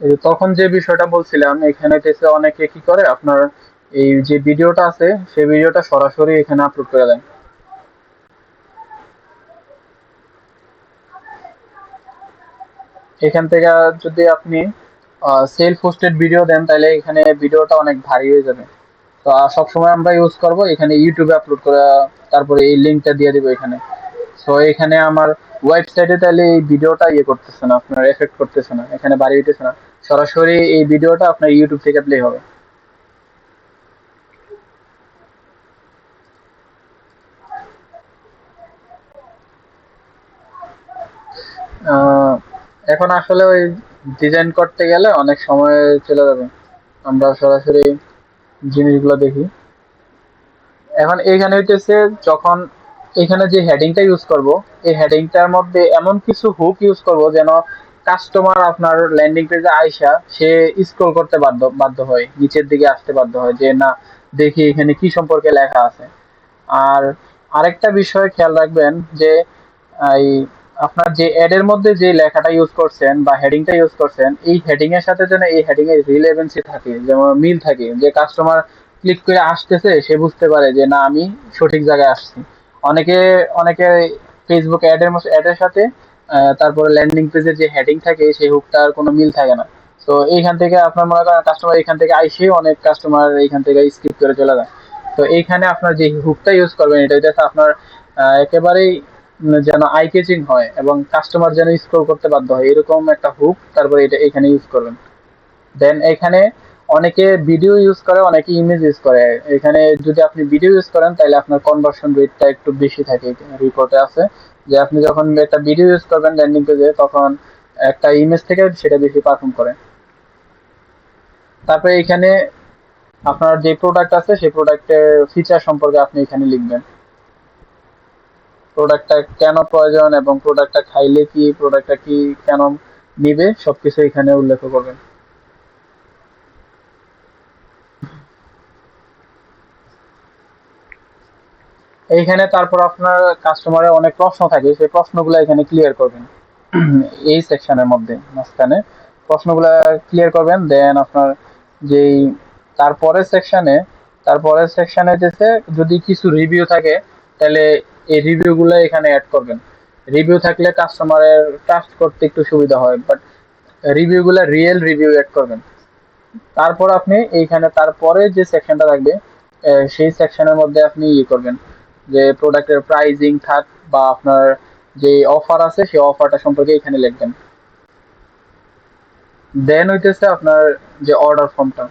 এই যে তখন যে বিষয়টা বলছিলাম, এখানে হচ্ছে অনেকে কি করে আপনার এই যে ভিডিওটা আছে সেই ভিডিওটা সরাসরি এখানে আপলোড করে দেন। এখান থেকে যদি আপনি সেলফ হোস্টেড ভিডিও দেন তাহলে এখানে ভিডিওটা অনেক ভারী হয়ে যাবে। তো সবসময় আমরা ইউজ করব এখানে ইউটিউবে আপলোড করা, তারপরে এই লিঙ্কটা দিয়ে দিব এখানে। সো এখানে আমার ওয়েবসাইটে তাহলে এই ভিডিওটা ইয়ে করতেছে না, আপনার এফেক্ট করতেছে না, এখানে বাড়ি হইতেছে না, সরাসরি এই ভিডিওটা আপনার ইউটিউব থেকে প্লে হবে। আহ, এখন আসলে ওই ডিজাইন করতে গেলে অনেক সময় চলে যাবে, আমরা সরাসরি জিনিসগুলো দেখি। এখন এইখানে হইতেছে যখন এখানে যে হেডিংটা ইউজ করব, এই হেডিংটার মধ্যে এমন কিছু হুক ইউজ করব যেন কাস্টমার আপনার ল্যান্ডিং পেজে আইসা সে স্ক্রল করতে বাধ্য হয়, নিচের দিকে আসতে বাধ্য হয় যে না দেখি এখানে কি সম্পর্কে লেখা আছে। আর আরেকটা বিষয় খেয়াল রাখবেন যে এই আপনার যে অ্যাড এর মধ্যে যে লেখাটা ইউজ করছেন বা হেডিংটা ইউজ করছেন, এই হেডিং এর সাথে যেন এই হেডিং এর রিলেভেন্সি থাকে, যেমন মিল থাকে, যে কাস্টমার ক্লিক করে আসতেছে সে বুঝতে পারে যে না আমি সঠিক জায়গায় আসছি। অনেকে অনেকে ফেসবুক অ্যাড এর সাথে তারপরে ল্যান্ডিং পেজের যে হেডিং থাকে সেই হুকটার কোনো মিল থাকে না। তো এইখান থেকে আপনার মনে করেন কাস্টমার এখান থেকে আইসে অনেক কাস্টমার এইখান থেকে স্কিপ করে চলে যায়। তো এইখানে আপনার যে হুকটা ইউজ করবেন এটা হচ্ছে আপনার একেবারেই যেন আই ক্যাচিং হয় এবং কাস্টমার যেন স্ক্রল করতে বাধ্য হয় এরকম একটা হুক, তারপরে এটা এখানে ইউজ করবেন। দেন এখানে অনেকে ভিডিও ইউজ করে, অনেকে ইমেজ ইউজ করে। এখানে যদি আপনি ভিডিও ইউজ করেন তাহলে আপনার কনভার্সন রেটটা একটু বেশি থাকে, রিপোর্টে আছে যে আপনি যখন একটা ভিডিও ইউজ করবেন ল্যান্ডিং পেজে তখন একটা ইমেজ থেকে সেটা বেশি পারফর্ম করে। তারপরে এখানে আপনার যে প্রোডাক্ট আছে সেই প্রোডাক্টের ফিচার সম্পর্কে আপনি এখানে লিখবেন, প্রোডাক্টটা কেন প্রয়োজন এবং প্রোডাক্টটা খাইলে কি, প্রোডাক্টটা কি কেন নিবে, সবকিছু এখানে উল্লেখ করবেন। এইখানে তারপর আপনার কাস্টমারের অনেক প্রশ্ন থাকে, সেই প্রশ্নগুলো এখানে ক্লিয়ার করবেন। এই সেকশনের মধ্যে মাঝখানে প্রশ্নগুলো ক্লিয়ার করবেন। দেন আপনার যেই তারপরের সেকশনে যেতে যদি কিছু রিভিউ থাকে তাহলে এই রিভিউগুলো এখানে অ্যাড করবেন। রিভিউ থাকলে কাস্টমারের ট্রাস্ট করতে একটু সুবিধা হয়, বাট রিভিউগুলো রিয়েল রিভিউ অ্যাড করবেন। তারপর আপনি এইখানে তারপরে যে সেকশনটা থাকবে সেই সেকশনের মধ্যে আপনি ইয়ে করবেন যে প্রোডাক্টের প্রাইজিং থাক বা আপনার যে অফার আছে সেই অফারটা সম্পর্কে এখানে লিখবেন। দেন হইতেছে আপনার যে অর্ডার ফর্মটা,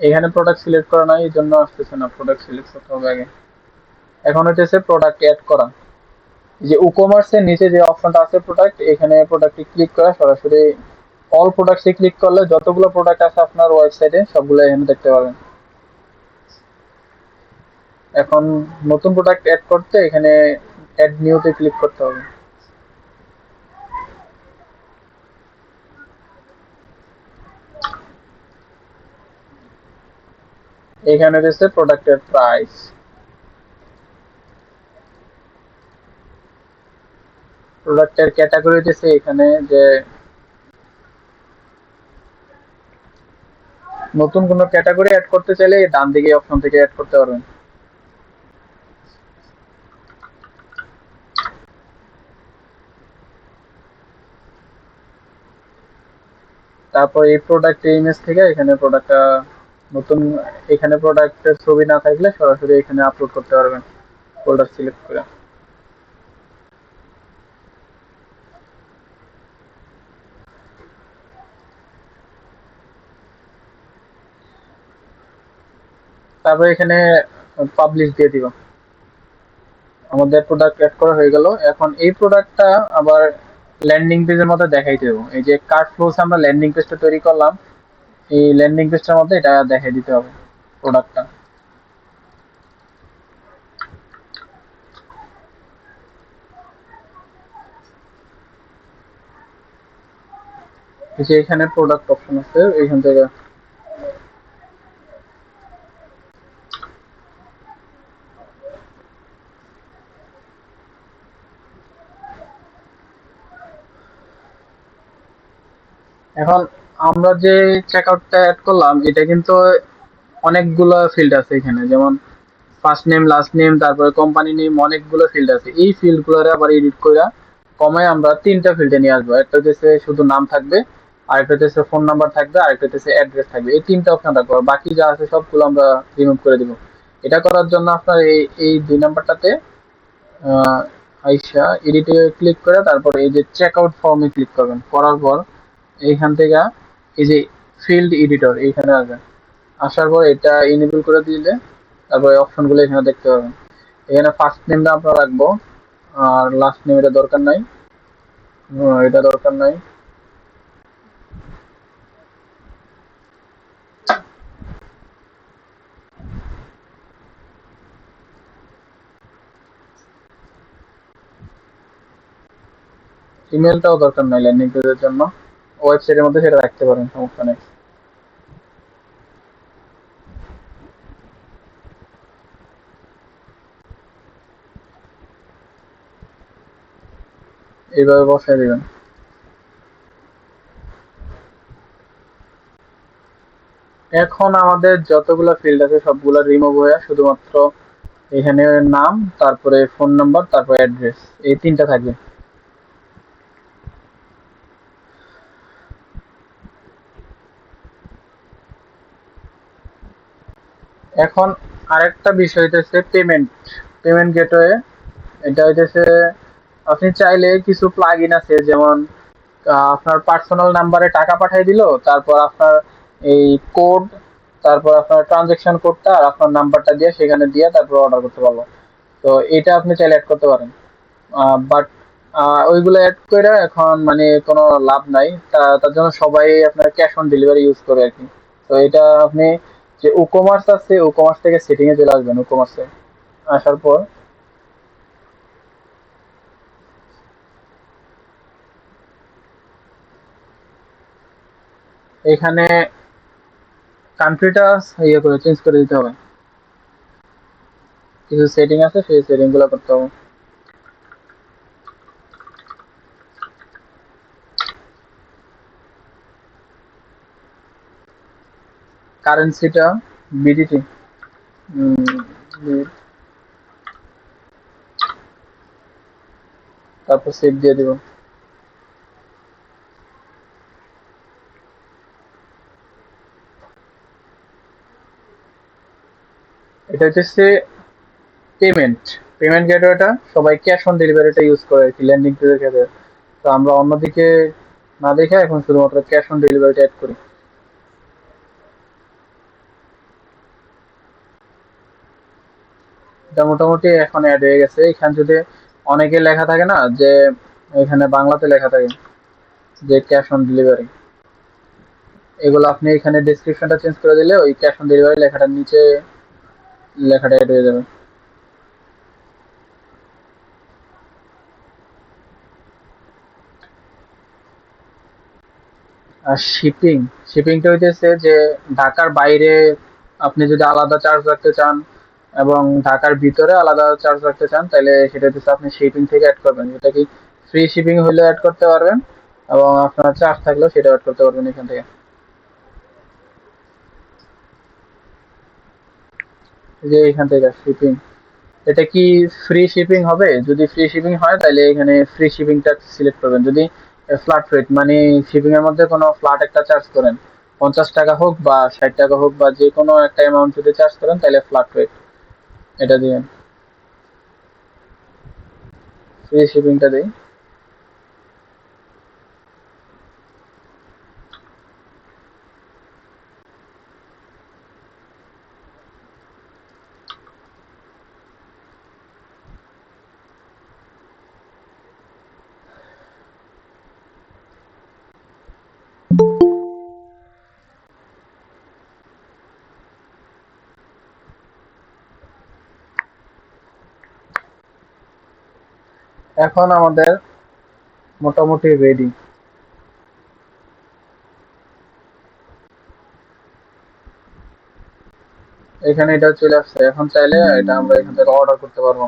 এখানে প্রোডাক্ট সিলেক্ট করা নাই এই জন্য আসতেছে না, প্রোডাক্ট সিলেক্ট করতে হবে আগে। এখন হইতেছে প্রোডাক্ট অ্যাড করা, যে ই কমার্সের নিচে যে অপশনটা আছে প্রোডাক্ট, এখানে প্রোডাক্টে ক্লিক করে সরাসরি অল প্রোডাক্টসে ক্লিক করলে যতগুলো প্রোডাক্ট আছে আপনার ওয়েবসাইটে সবগুলো এখানে দেখতে পাবেন। এখন নতুন প্রোডাক্ট অ্যাড করতে এখানে অ্যাড নিউতে ক্লিক করতে হবে। এখানে রয়েছে প্রোডাক্টের প্রাইস, প্রোডাক্টের ক্যাটাগরি রয়েছে এখানে, যে নতুন কোনো ক্যাটাগরি অ্যাড করতে চাইলে ডান দিকে অপশন থেকে অ্যাড করতে পারবেন। তারপর এই প্রোডাক্ট ইমেজ থেকে এখানে প্রোডাক্টটা নতুন, এখানে প্রোডাক্টের ছবি না থাকলে সরাসরি এখানে আপলোড করতে পারবেন ফোল্ডার সিলেক্ট করে। তারপর এখানে পাবলিশ দিয়ে দিব। আমাদের প্রোডাক্ট অ্যাড করা হয়ে গেল। এখন এই প্রোডাক্টটা আবার ল্যান্ডিং পেজের মধ্যে দেখাই দেবো। এই যে কার্ড ফ্লোস আমরা ল্যান্ডিং পেজটা তৈরি করলাম, এই ল্যান্ডিং পেজটার মধ্যে এটা দেখাই দিতে হবে প্রোডাক্টটা। এই যে এখানে প্রোডাক্ট অপশন আছে, এইখান থেকে এখন আমরা যে চেকআউটটা অ্যাড করলাম এটা কিন্তু অনেকগুলো ফিল্ড আছে এখানে, যেমন ফার্স্ট নেম, লাস্ট নেম, তারপরে কোম্পানি নেম, অনেকগুলো ফিল্ড আছে। এই ফিল্ড গুলোরে আবার এডিট করে কমায় আমরা তিনটা ফিল্ডে নিয়ে আসবো। একটা হচ্ছে শুধু নাম থাকবে, আরেকটা হচ্ছে ফোন নাম্বার থাকবে, আরেকটা হচ্ছে অ্যাড্রেস থাকবে। এই তিনটা অপশন রাখবো, আর বাকি যা আছে সবগুলো আমরা রিমুভ করে দিব। এটা করার জন্য আপনার এই এই 2 নাম্বারটাতে আইসা এডিটে ক্লিক করে তারপর এই যে চেক আউট ফর্মে ক্লিক করবেন। করার পর এইখান থেকে এই যে ফিল্ড এডিটর এইখানে আসবেন। আসার পর এটা ইনেবল করে দিলে তারপরে অপশনগুলো এখানে দেখতে পাবেন। এখানে ফার্স্ট নেমটা আমরা রাখবো, আর লাস্ট নেম এটা দরকার নাই, এটা দরকার নাই। ইমেলটাও দরকার নাই ল্যান্ডিং পেজের জন্য, ওয়েবসাইটের মধ্যে সেটা রাখতে পারেন, সমস্যা নেই। এইভাবে বসায় দিবেন। এখন আমাদের যতগুলো ফিল্ড আছে সবগুলো রিমুভ হয়ে শুধুমাত্র এখানে নাম, তারপরে ফোন নাম্বার, তারপরে অ্যাড্রেস, এই তিনটা থাকবে। এখন আরেকটা বিষয় হইতেছে পেমেন্ট, পেমেন্ট গেটওয়ে। এটা হইতেছে আপনি চাইলে কিছু প্লাগ ইন আছে, যেমন আপনার পার্সোনাল নাম্বারে টাকা পাঠিয়ে দিল, তারপর আপনার এই কোড, তারপর আপনার ট্রানজেকশন কোডটা আর আপনার নাম্বারটা দিয়ে সেখানে দিয়ে তারপর অর্ডার করতে পারবো। তো এটা আপনি চাইলে অ্যাড করতে পারেন, বাট ওইগুলো অ্যাড করে এখন মানে কোনো লাভ নাই। তার জন্য সবাই আপনার ক্যাশ অন ডেলিভারি ইউজ করে আর কি। তো এটা আপনি যে ই-কমার্স আছে, ই-কমার্স থেকে সেটিং এ চলে আসবেন। ই-কমার্সে আসার পর এখানে কান্ট্রিটা ইয়ে করে চেঞ্জ করে দিতে হবে। কিছু সেটিং আছে, সেই সেটিং গুলো করতে হবে। কারেন্সিটা বিডিটি, তারপর সেভ দিয়ে দিব। এটা হচ্ছে পেমেন্ট, পেমেন্ট গেটওয়েটা সবাই ক্যাশ অন ডেলিভারিটা ইউজ করে আর কি ল্যান্ডিং পেজের ক্ষেত্রে। তো আমরা অন্যদিকে না দেখে এখন শুধুমাত্র ক্যাশ অন ডেলিভারিটা অ্যাড করি। এটা মোটামুটি এখন অ্যাড হয়ে গেছে। এখানে যদি অনেকে লেখা থাকে না যে এখানে বাংলাতে লেখা থাকে যে ক্যাশ অন ডেলিভারি, এগুলো আপনি এখানে ডেসক্রিপশনটা চেঞ্জ করে দিলে ওই ক্যাশ অন ডেলিভারি লেখাটার নিচে লেখাটা অ্যাড হয়ে যাবে। আর শিপিং, শিপিংটা হইতেছে যে ঢাকার বাইরে আপনি যদি আলাদা চার্জ রাখতে চান এবং ঢাকার ভিতরে আলাদা চার্জ রাখতে চান, তাহলে সেটা হচ্ছে আপনি শিপিং থেকে অ্যাড করবেন। যেটা কি ফ্রি শিপিং হলে অ্যাড করতে পারবেন, এবং আপনার চার্জ থাকলেও সেটা অ্যাড করতে পারবেন এখান থেকে। এই যে এখান থেকে শিপিং, এটা কি ফ্রি শিপিং হবে? যদি ফ্রি শিপিং হয় তাহলে এখানে ফ্রি শিপিংটা সিলেক্ট করবেন। যদি ফ্ল্যাট রেট মানে শিপিং এর মধ্যে কোনো ফ্ল্যাট একটা চার্জ করেন, 50 টাকা হোক বা 60 টাকা হোক বা যে কোনো একটা অ্যামাউন্ট যদি চার্জ করেন তাহলে ফ্ল্যাট রেট এটা দিবেন। ফ্রি শিপিংটা দিই। এখন আমাদের মোটামুটি রেডি। এখানে এটা চলে আসছে, এখন চাইলে এটা আমরা এখান থেকে অর্ডার করতে পারবো।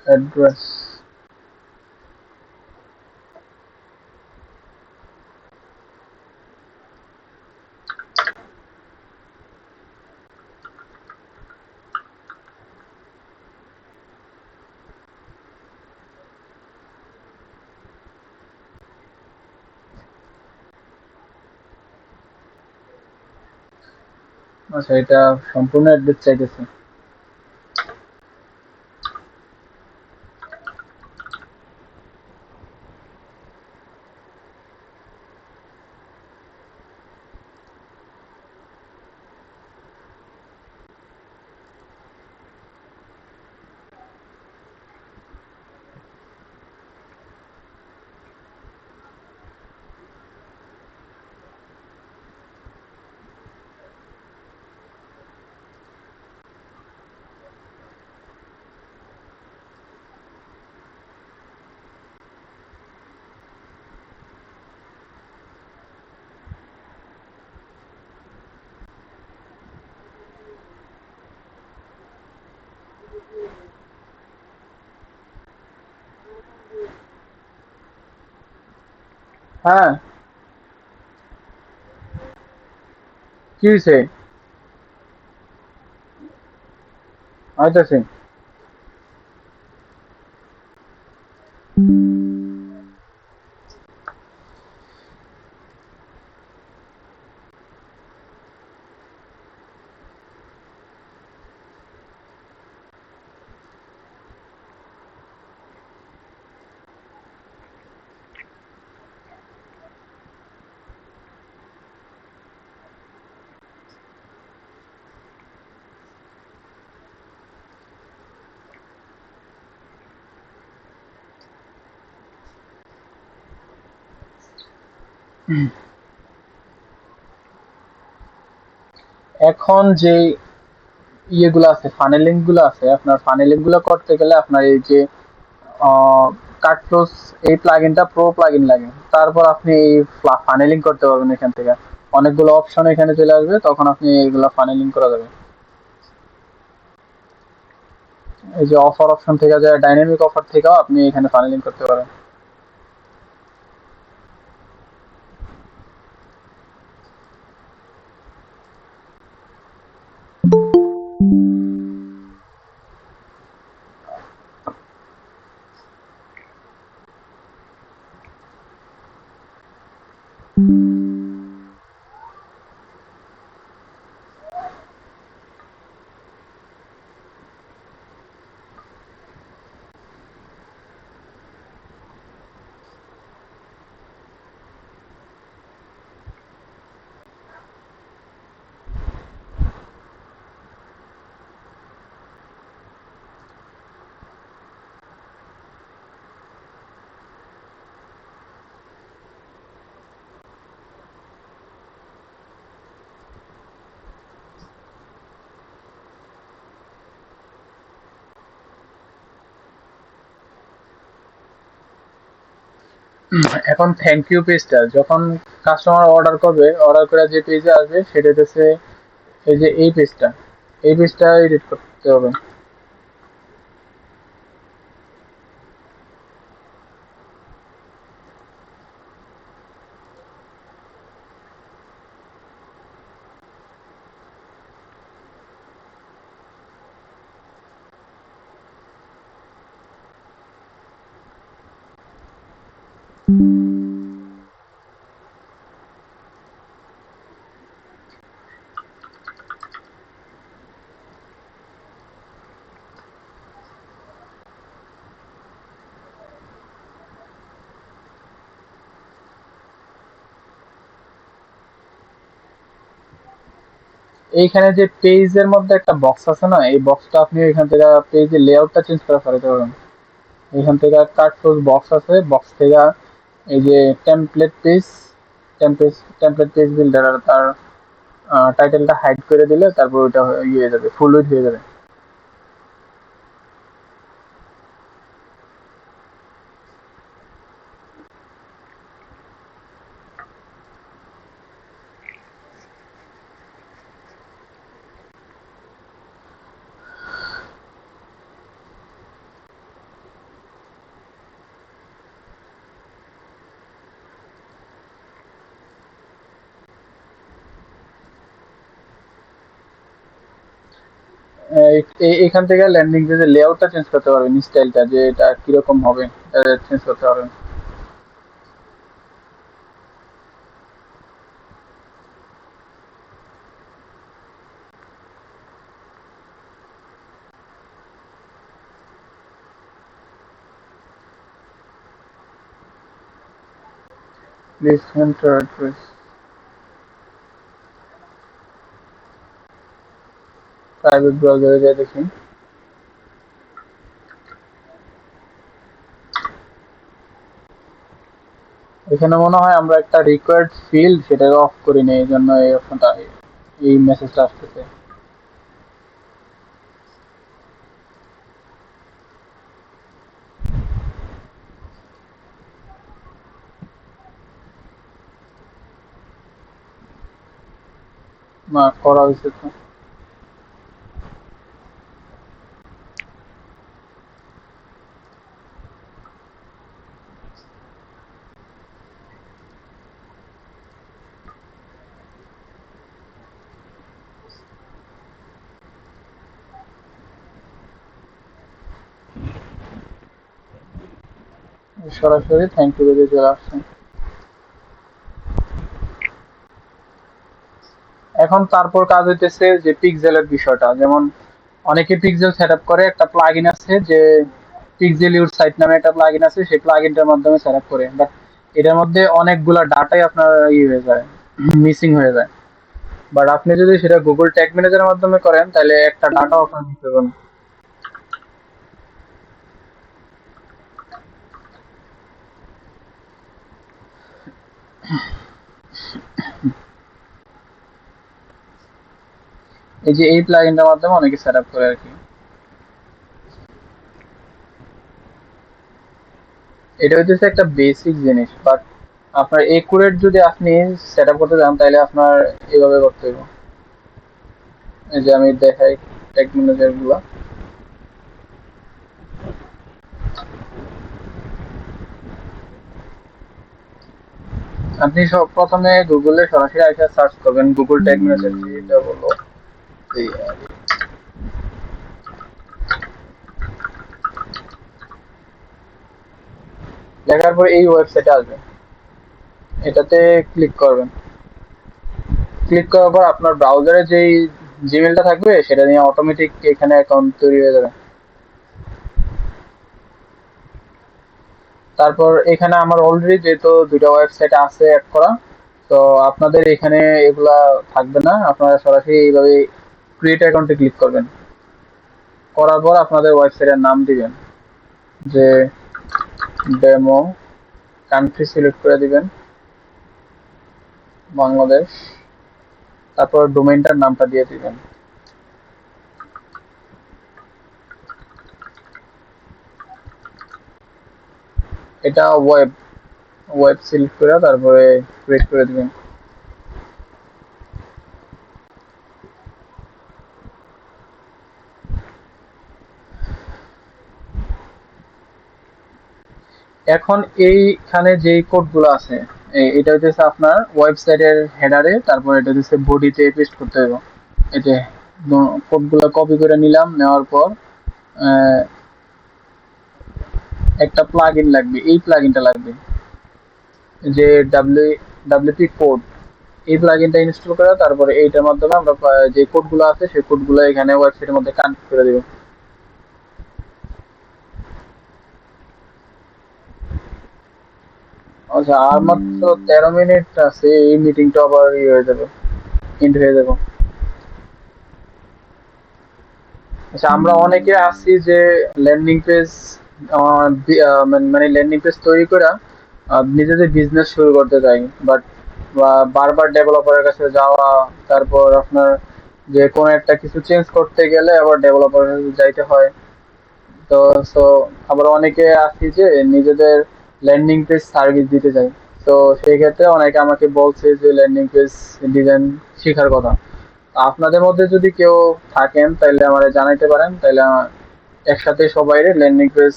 অ্যাড্রেস, আচ্ছা এটা সম্পূর্ণ অ্যাড্রেস চাইতেছে। হ্যাঁ, কি হয়েছে? আইতাছে। এখন যে ইয়েগুলো আছে, ফানেলিং গুলো আছে, আপনার ফানেলিং গুলো করতে গেলে আপনার এই যে কাটফ্লোস এই প্লাগইনটা প্রো প্লাগইন লাগে, তারপর আপনি এই ফানেলিং করতে পারবেন। এখান থেকে অনেকগুলো অপশন এখানে চলে আসবে, তখন আপনি এইগুলা ফানেলিং করা যাবে। এই যে অফার অপশন থেকে যায়, ডাইনামিক অফার থেকেও আপনি এখানে ফানেলিং করতে পারেন। এখন থ্যাংক ইউ পেজটা যখন কাস্টমার অর্ডার করবে, অর্ডার করে যে পেজে আসবে সেটা হচ্ছে এই যে এই পেজটা এডিট করতে হবে। এইখানে যে পেজের মধ্যে একটা বক্স আছে না, এই বক্সটা আপনি এখান থেকে পেজের লেআউটটা চেঞ্জ করে ফেলতে পারবেন। এখান থেকে কাটফ্লোস বক্স আছে, বক্স থেকে এই যে টেমপ্লেট পেজ বিল্ডার, তার টাইটেলটা হাইড করে দিলে তারপর ওটা ইয়ে হয়ে যাবে, ফুল উইড হয়ে যাবে। এখান থেকে ল্যান্ডিং পেজের লেআউটটা চেঞ্জ করতে পারবেন, স্টাইলটা যে এটা কিরকম হবে চেঞ্জ করতে পারবেন। Please enter address. প্রাইভেট ব্রাউজারে যাই দেখি। এখানে মনে হয় আমরা একটা রিকোয়ার্ড ফিল্ড সেটাকে অফ করি নি, এই জন্য এই অপশনটা, এই মেসেজটা আসতেছে। না করা হয়েছে তো। সরাসরি থ্যাংক ইউ পেজে চলে আসছে। এখন তারপর কাজ হইতেছে যে পিক্সেলের বিষয়টা, যেমন অনেকে পিক্সেল সেটআপ করে, একটা প্লাগইন আছে যে পিক্সেল ইউর সাইট নামে একটা প্লাগইন আছে, সেই প্লাগইনটার মাধ্যমে সেটআপ করে, বাট এটার মধ্যে অনেকগুলা ডাটাই আপনার হয়ে যায়, মিসিং হয়ে যায়। বাট আপনি যদি সেটা গুগল ট্যাগ ম্যানেজারের মাধ্যমে করেন তাহলে একটা ডাটাও আপনার মিস হবে না। এই যে এই প্লাগইনটার মাধ্যমে অনেকে সেটআপ করে আর কি। এটা হচ্ছে একটা বেসিক জিনিস, বাট আপনার একুরেট যদি আপনি সেটআপ করতে চান তাহলে আপনার এইভাবে করতে হবে। এই যে আমি দেখাই ট্যাগ ম্যানেজার গুলা। আপনি সব প্রথমে গুগলে সরাসরি আইসা সার্চ করবেন গুগল ট্যাগ ম্যানেজার, যেটা বললো এই লেখার পর এই ওয়েবসাইটে আসবে, এটাতে ক্লিক করবেন। ক্লিক করার পর আপনার ব্রাউজারে যেই জিমেলটা থাকবে সেটা নিয়ে অটোমেটিক এখানে অ্যাকাউন্ট তৈরি হয়ে যাবে। তারপর এখানে আমার অলরেডি যেহেতু দুটো ওয়েবসাইট আছে অ্যাড করা, তো আপনাদের এখানে এগুলা থাকবে না, আপনারা সরাসরি এইভাবে ক্রিয়েট অ্যাকাউন্টে ক্লিক করবেন। করার পর আপনাদের ওয়েবসাইটের নাম দিবেন, যে ডেমো, কান্ট্রি সিলেক্ট করে দিবেন বাংলাদেশ, তারপর ডোমেইনটার নামটা দিয়ে দিবেন। এটা ওয়েব, ওয়েব সিলেক্ট করে তারপরে ক্রিয়েট করে দিবেন। এখন এইখানে যে কোডগুলো আছে, এটা হচ্ছে আপনার ওয়েবসাইটের হেডারে, তারপর এটা হচ্ছে বডিতে পেস্ট করতে হবে। এই যে কোডগুলো কপি করে নিলাম, নেওয়ার পর একটা প্লাগইন লাগবে, এই প্লাগইনটা লাগবে যে ডাব্লিউপি কোড, এই প্লাগইনটা ইনস্টল করে তারপরে এইটার মাধ্যমে আমরা যে কোডগুলো আছে সেই কোডগুলো এখানে ওয়েবসাইটের মধ্যে কানেক্ট করে দিব। আচ্ছা, আর মাত্র 13 মিনিট আছে, এই মিটিংটা আবার হয়ে যাবে, এন্ড হয়ে যাবে। আচ্ছা, আমরা অনেকে আছি যে ল্যান্ডিং পেজ, মানে ল্যান্ডিং পেজ তৈরি করে নিজেদের বিজনেস শুরু করতে চাই, বাট বা বারবার ডেভেলপারের কাছে যাওয়া, তারপর আপনার যে কোনো একটা কিছু চেঞ্জ করতে গেলে আবার ডেভেলপারের কাছে যাইতে হয়। তো সো আবার অনেকে আছি যে নিজেদের ল্যান্ডিং পেজ সার্ভিস দিতে চাই। তো সেই ক্ষেত্রে অনেকে আমাকে বলছে যে ল্যান্ডিং পেজ ডিজাইন শেখার কথা। আপনাদের মধ্যে যদি কেউ থাকেন তাহলে আমারে জানাইতে পারেন, তাহলে একসাথে সবাই ল্যান্ডিং পেজ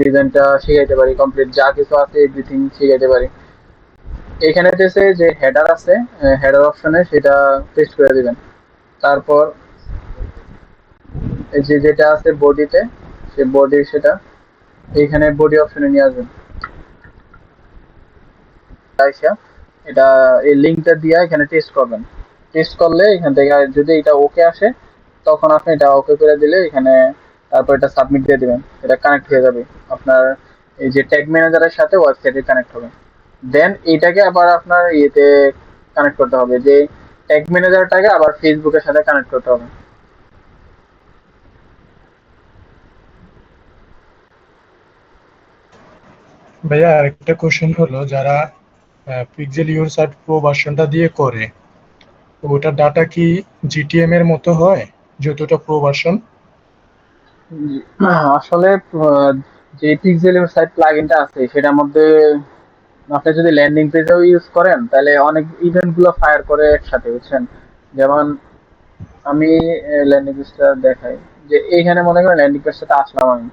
ডিজাইনটা শিখাইতে পারি, কমপ্লিট যা কিছু আছে এভরিথিং শিখাইতে পারি। এখানে দেশে যে হেডার আছে, হেডার অপশনে সেটা পেস্ট করে দিবেন। তারপর এই যে যেটা আছে বডিতে, সে বডি সেটা এইখানে বডি অপশনে নিয়ে আসবেন। আইসা এটা এই লিঙ্কটা দিয়ে এখানে টেস্ট করবেন। টেস্ট করলে এখান থেকে যদি এটা ওকে আসে তখন আপনি এটা ওকে করে দিলে এখানে তারপর এটা সাবমিট দিয়ে দিবেন, এটা কানেক্ট হয়ে যাবে আপনার এই যে ট্যাগ ম্যানেজারের সাথে ওয়েবসাইটে কানেক্ট হবে। দেন এটাকে আবার আপনার ইয়েতে কানেক্ট করতে হবে, যে ট্যাগ ম্যানেজারটাকে আবার ফেসবুকের সাথে কানেক্ট করতে হবে। ভাইয়া আরেকটা কোশ্চেন হলো, যারা পিক্সেল ইউরসার্ট প্রো ভার্সনটা দিয়ে করে, তো ওটার ডাটা কি জিটিএম এর মতো হয় যতটা প্রো ভার্সন? আসলে যে পিক্সেল সাইট প্লাগইনটা আছে সেটার মধ্যে আপনি যদি ল্যান্ডিং পেজেও ইউজ করেন তাহলে অনেক ইভেন্ট গুলো ফায়ার করে একসাথে, বুঝছেন? যেমন আমি ল্যান্ডিং পেজটা দেখাই, যে এইখানে মনে করেন ল্যান্ডিং পেজটা আসলাম আমি।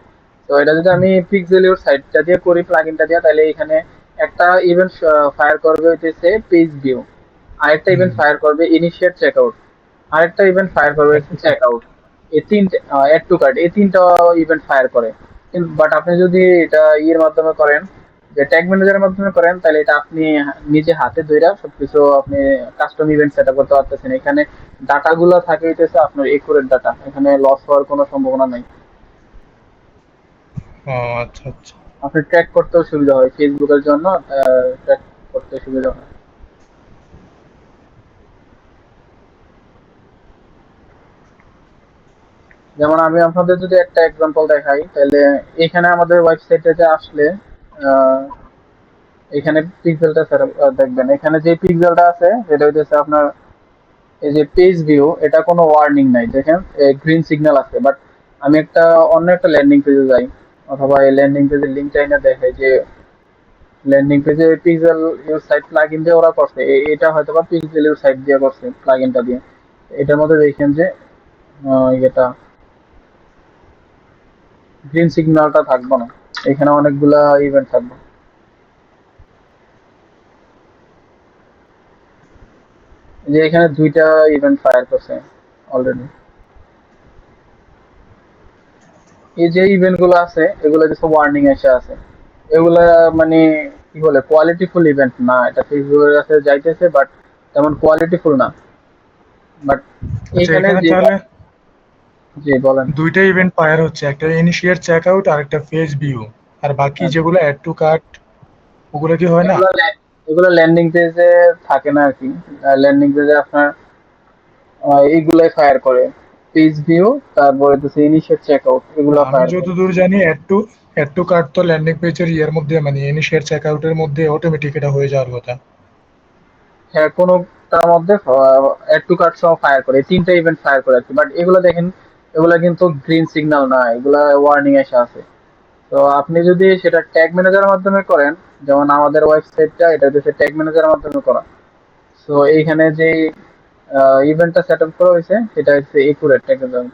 তো এটা যদি আমি পিক্সেল ইউর সাইটটা দিয়ে করি, প্লাগইনটা দিয়ে, তাহলে এখানে একটা ইভেন্ট ফায়ার করবে হইতেছে পেজ ভিউ, আরেকটা ইভেন্ট ফায়ার করবে ইনিশিয়েট চেকআউট, আরেকটা ইভেন্ট ফায়ার করবে চেকআউট, এই তিনটে অ্যাড টু কার্ট, এই তিনটা ইভেন্ট ফায়ার করে। কিন্তু বাট আপনি যদি এটা ইয়ের মাধ্যমে করেন, যে ট্যাগ ম্যানেজারের মাধ্যমে করেন, তাহলে এটা আপনি নিজে হাতে ধইরা সবকিছু আপনি কাস্টম ইভেন্ট সেটআপ করতে পারতেছেন। এখানে ডাটাগুলো থাকে হইতেছে আপনার একুরেট ডাটা, এখানে লস হওয়ার কোনো সম্ভাবনা নাই। ও আচ্ছা আচ্ছা। আপনি ট্র্যাক করতেও সুবিধা হয়, ফেসবুকের জন্য ট্র্যাক করতে সুবিধা হয়। যেমন আমি আপনাদের যদি একটা এক্সাম্পল দেখাই, তাহলে এখানে আমাদের ওয়েবসাইটে আসলে আহ, এখানে পিক্সেলটা দেখবেন, এখানে যে পিক্সেলটা আছে সেটা হইতেছে আপনার এই যে পেজ ভিউ, এটা কোনো ওয়ার্নিং নাই, দেখেন গ্রিন সিগন্যাল আছে। বাট আমি একটা অন্য একটা ল্যান্ডিং পেজে যাই, অথবা এই ল্যান্ডিং পেজের লিঙ্কটা এনে দেখাই, যে ল্যান্ডিং পেজে পিক্সেল ইউর সাইট প্লাগইন দিয়ে ওরা করছে, এটা হয়তো বা পিক্সেল ইউর সাইট দিয়ে করছে প্লাগইনটা দিয়ে। এটার মধ্যে দেখেন যে এটা গ্রিন সিগন্যালটা থাকবে না, এখানে অনেকগুলা ইভেন্ট থাকবে। যে এখানে দুইটা ইভেন্ট ফায়ার করছে অলরেডি। এই যে ইভেন্ট গুলো আছে এগুলো কিছু ওয়ার্নিং এসে আছে, এগুলা মানে কি বলে কোয়ালিটিফুল ইভেন্ট না, এটা ফেসবুকের কাছে যাইতেছে বাট তেমন কোয়ালিটিফুল না। বাট আচ্ছা, এইখানে এখানে যেটা, তাহলে জি বলেন। দুইটা ইভেন্ট ফায়ার হচ্ছে, একটা ইনিশিয়েট চেকআউট আর একটা পেজ ভিউ, আর বাকি হ্যাঁ, যেগুলো অ্যাড টু কার্ট ওগুলো কি হয় না? এগুলো এগুলো ল্যান্ডিং পেজে থাকে না আর কি। ল্যান্ডিং পেজে আপনার এইগুলাই ফায়ার করে, পেজ ভিউ, তারপরে হচ্ছে ইনিশিয়েট চেকআউট, এগুলো আমি ফায়ার করে। যতদূর জানি অ্যাড টু কার্ট তো ল্যান্ডিং পেজের ইয়ের মধ্যে মানে ইনিশিয়েট চেকআউটের মধ্যে অটোমেটিক এটা হয়ে যাওয়ার কথা। হ্যাঁ, কোনোটার মধ্যে অ্যাড টু কার্ট সহ ফায়ার করে, এই তিনটা ইভেন্ট ফায়ার করে আর কি। বাট এগুলো দেখেন, এগুলো কিন্তু গ্রিন সিগন্যাল না, এগুলা ওয়ার্নিং এসে আছে। তো আপনি যদি সেটা ট্যাগ ম্যানেজারের মাধ্যমে করেন, যেমন আমাদের ওয়েবসাইটটা এটা হচ্ছে ট্যাগ ম্যানেজারের মাধ্যমে করা। তো এইখানে যে ইভেন্টটা সেট আপ করা হয়েছে সেটা হচ্ছে একুরেট ট্যাগ ম্যানেজার।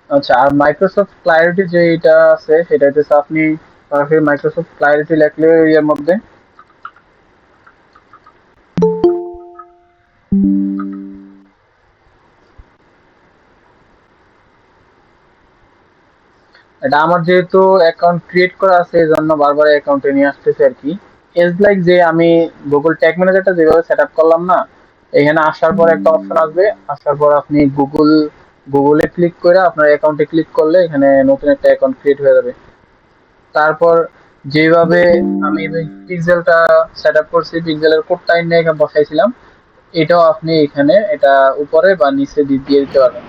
আচ্ছা, আর মাইক্রোসফট ক্লারিটি যে এটা আছে সেটা হচ্ছে আপনি সরাসরি মাইক্রোসফট ক্লারিটি লিখলে এর মধ্যে এটা আমার যেহেতু অ্যাকাউন্ট ক্রিয়েট করা আছে এই জন্য বারবার অ্যাকাউন্টে নিয়ে আসতেছে আর কি। ইটস লাইক যে আমি গুগল ট্যাগ ম্যানেজারটা যেভাবে সেট আপ করলাম না, এখানে আসার পর একটা অপশন আসবে, আসার পর আপনি গুগলে ক্লিক করে আপনার অ্যাকাউন্টে ক্লিক করলে এখানে নতুন একটা অ্যাকাউন্ট ক্রিয়েট হয়ে যাবে। তারপর যেভাবে আমি পিক্সেলটা সেট আপ করছি, পিক্সেলের কোডটা এনে এখানে বসাইছিলাম, এটাও আপনি এখানে এটা উপরে বা নিচে দিয়ে দিতে পারবেন।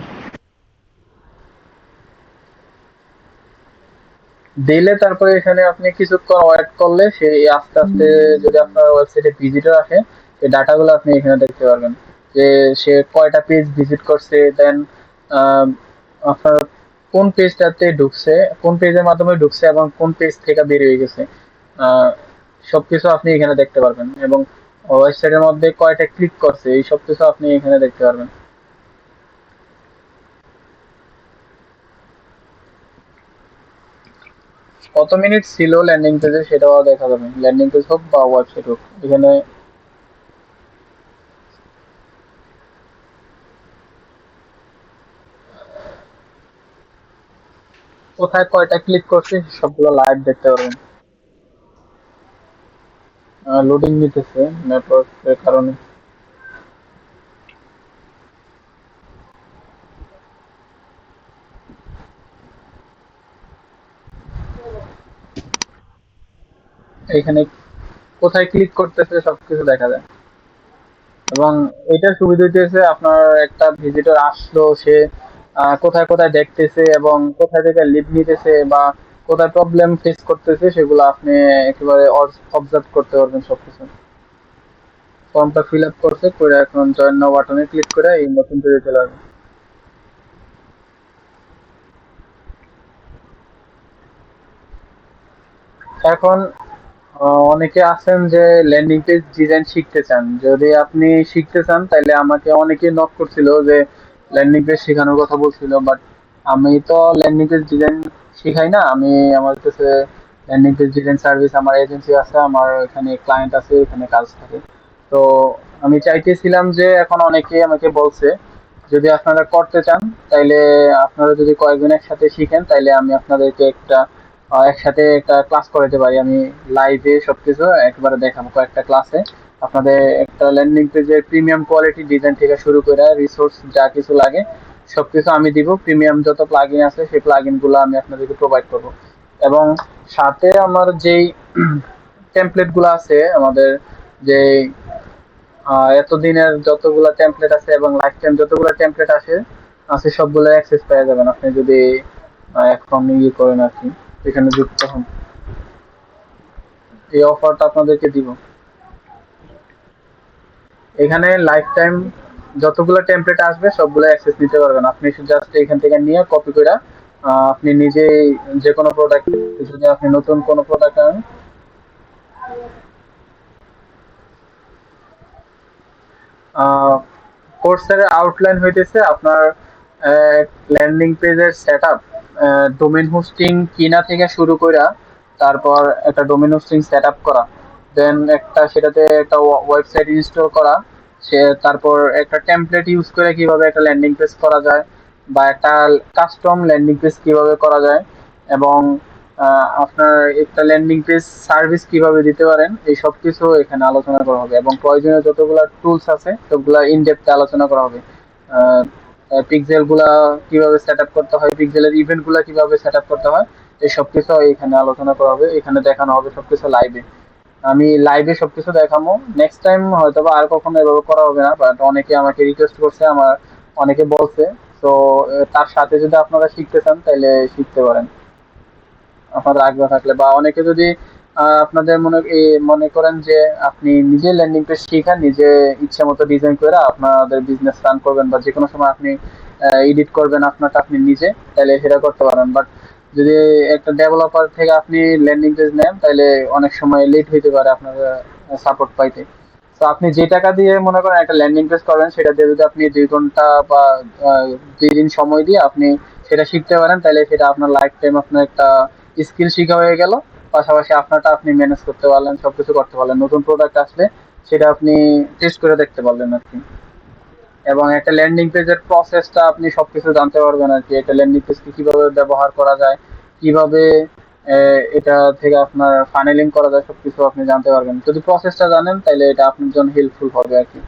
দিলে তারপরে এখানে আপনি কিছুক্ষণ ওয়েট করলে সেই আস্তে আস্তে যদি আপনার ওয়েবসাইটে ভিজিটর আসে, সেই ডাটাগুলো আপনি এখানে দেখতে পারবেন যে সে কয়টা পেজ ভিজিট করছে, দেন আপনার কোন পেজটাতে ঢুকছে, কোন পেজের মাধ্যমে ঢুকছে এবং কোন পেজ থেকে বের হয়ে গেছে, আহ, সবকিছু আপনি এখানে দেখতে পারবেন। এবং ওয়েবসাইটের মধ্যে কয়টা ক্লিক করছে এই সবকিছু আপনি এখানে দেখতে পারবেন। কত মিনিট ছিল ল্যান্ডিং পেজে সেটাও দেখা যাবে, ল্যান্ডিং পেজ হোক বা ওয়েবসাইট হোক এখানে। কোথায় কয়টা ক্লিক করছে সবগুলো লাইভ দেখতে পারবেন। লোডিং নিতেছে নেটওয়ার্কের কারণে। এখানে কোথায় ক্লিক করতেছে সবকিছু দেখা যায়। এবং এটার সুবিধা হইতেছে আপনার একটা ভিজিটর আসলো, সে কোথায় কোথায় দেখতেছে এবং কোথায় থেকে লিড নিতেছে বা কোথায় প্রবলেম ফেস করতেছে সেগুলো আপনি একেবারে অবজার্ভ করতে পারবেন সবকিছু। ফর্মটা ফিল আপ করছে করে এখন জয়েন নাও বাটনে ক্লিক করে এই নতুন পেজে চলে আসবে। এখন অনেকে আছেন যে ল্যান্ডিং পেজ ডিজাইন শিখতে চান। যদি আপনি শিখতে চান তাহলে আমাকে অনেকে নক করছিল যে ল্যান্ডিং পেজ শেখানোর কথা বলছিল, বাট আমি তো ল্যান্ডিং পেজ ডিজাইন শিখাই না। আমি আমার কাছে ল্যান্ডিং পেজ ডিজাইন সার্ভিস, আমার এজেন্সি আছে, আমার এখানে ক্লায়েন্ট আছে, এখানে কাজ থাকে। তো আমি চাইতেছিলাম যে এখন অনেকে আমাকে বলছে যদি আপনারা করতে চান তাইলে আপনারা যদি কয়েকজন একসাথে শিখেন তাইলে আমি আপনাদেরকে একসাথে একটা ক্লাস করাতে পারি। আমি লাইভে সবকিছু একবারে দেখাবো কয়েকটা ক্লাসে। আপনাদের একটা ল্যান্ডিং পেজের প্রিমিয়াম কোয়ালিটি ডিজাইন থেকে শুরু করে রিসোর্স যা কিছু লাগে সবকিছু আমি দিব। প্রিমিয়াম যত প্লাগইন আছে সেই প্লাগইন গুলো আমি আপনাদেরকে প্রোভাইড করব। এবং সাথে আমার যেই টেমপ্লেট গুলো আছে, আমাদের যে এতদিনের যতগুলো টেমপ্লেট আছে এবং লাইফ টাইম যতগুলো টেমপ্লেট আছে আছে সবগুলো অ্যাক্সেস পেয়ে যাবেন আপনি যদি এখন ইয়ে করেন আর কি, এখানে যুক্ত হন। এই অফারটা আপনাদেরকে দিব। এখানে লাইফ টাইম যতগুলো টেমপ্লেট আসবে সবগুলো অ্যাক্সেস নিতে পারবেন। আপনি জাস্ট এখান থেকে নিয়ে কপি করে আপনি নিজেই যে কোনো প্রোডাক্ট, যদি আপনি নতুন কোনো প্রোডাক্ট আনেন, কোর্সের আউটলাইন হইতেছে আপনার ল্যান্ডিং পেজের সেটআপ, ডোমেইন হোস্টিং কিনা থেকে শুরু করে তারপর একটা ডোমেইন হোস্টিং সেটআপ করা, দেন একটা সেটাতে একটা ওয়েবসাইট ইনস্টল করা, সে তারপর একটা টেমপ্লেট ইউজ করে কিভাবে একটা ল্যান্ডিং পেজ করা যায় বা একটা কাস্টম ল্যান্ডিং পেজ কিভাবে করা যায়, এবং আপনার একটা ল্যান্ডিং পেজ সার্ভিস কিভাবে দিতে পারেন, এই সব কিছু এখানে আলোচনা করা হবে। এবং প্রয়োজনীয় যতগুলো টুলস আছে সবগুলো ইন ডেপথে আলোচনা করা হবে। পিক্সেল গুলা কিভাবে সেট আপ করতে হয়, পিক্সেলের ইভেন্ট গুলা কিভাবে সেট আপ করতে হয়, এই সবকিছু এখানে আলোচনা করা হবে। এখানে দেখানো হবে সবকিছু লাইভে। আমি লাইভে সবকিছু দেখাবো। নেক্সট টাইম হয়তো বা আর কখনো এভাবে করা হবে না, বাট অনেকে আমাকে রিকোয়েস্ট করছে, আমার অনেকে বলছে। তো তার সাথে যদি আপনারা শিখতে চান তাহলে শিখতে পারেন আপনাদের আগ্রহ থাকলে। বা অনেকে যদি আপনাদের মনে করেন যে আপনি নিজে ল্যান্ডিং পেজ শিখেন, নিজে ইচ্ছা মতো ডিজাইন করে আপনাদের বিজনেস রান করবেন বা যে কোনো সময় আপনি এডিট করবেন আপনারটা আপনি নিজে, তাহলে সেটা করতে পারেন। বাট যদি একটা ডেভেলপার থেকে আপনি ল্যান্ডিং পেজ নেন তাহলে অনেক সময় লেট হইতে পারে আপনার সাপোর্ট পাইতে। তো আপনি যে টাকা দিয়ে মনে করেন একটা ল্যান্ডিং পেজ করবেন, সেটা দিয়ে যদি আপনি 2 ঘন্টা বা 2 দিন সময় দিয়ে আপনি সেটা শিখতে পারেন তাহলে সেটা আপনার লাইফ টাইম আপনার একটা স্কিল শিখা হয়ে গেল। পাশাপাশি আপনারটা আপনি ম্যানেজ করতে পারলেন, সবকিছু করতে পারলেন। নতুন প্রোডাক্ট আসলে সেটা আপনি টেস্ট করে দেখতে পারলেন আর কি। এবং একটা ল্যান্ডিং পেজের প্রসেসটা আপনি সবকিছু জানতে পারবেন আর কি। একটা ল্যান্ডিং পেজকে কিভাবে ব্যবহার করা যায়, কিভাবে এটা থেকে আপনার ফানেলিং করা যায়, সবকিছু আপনি জানতে পারবেন। যদি প্রসেসটা জানেন তাহলে এটা আপনার জন্য হেল্পফুল হবে আর কি।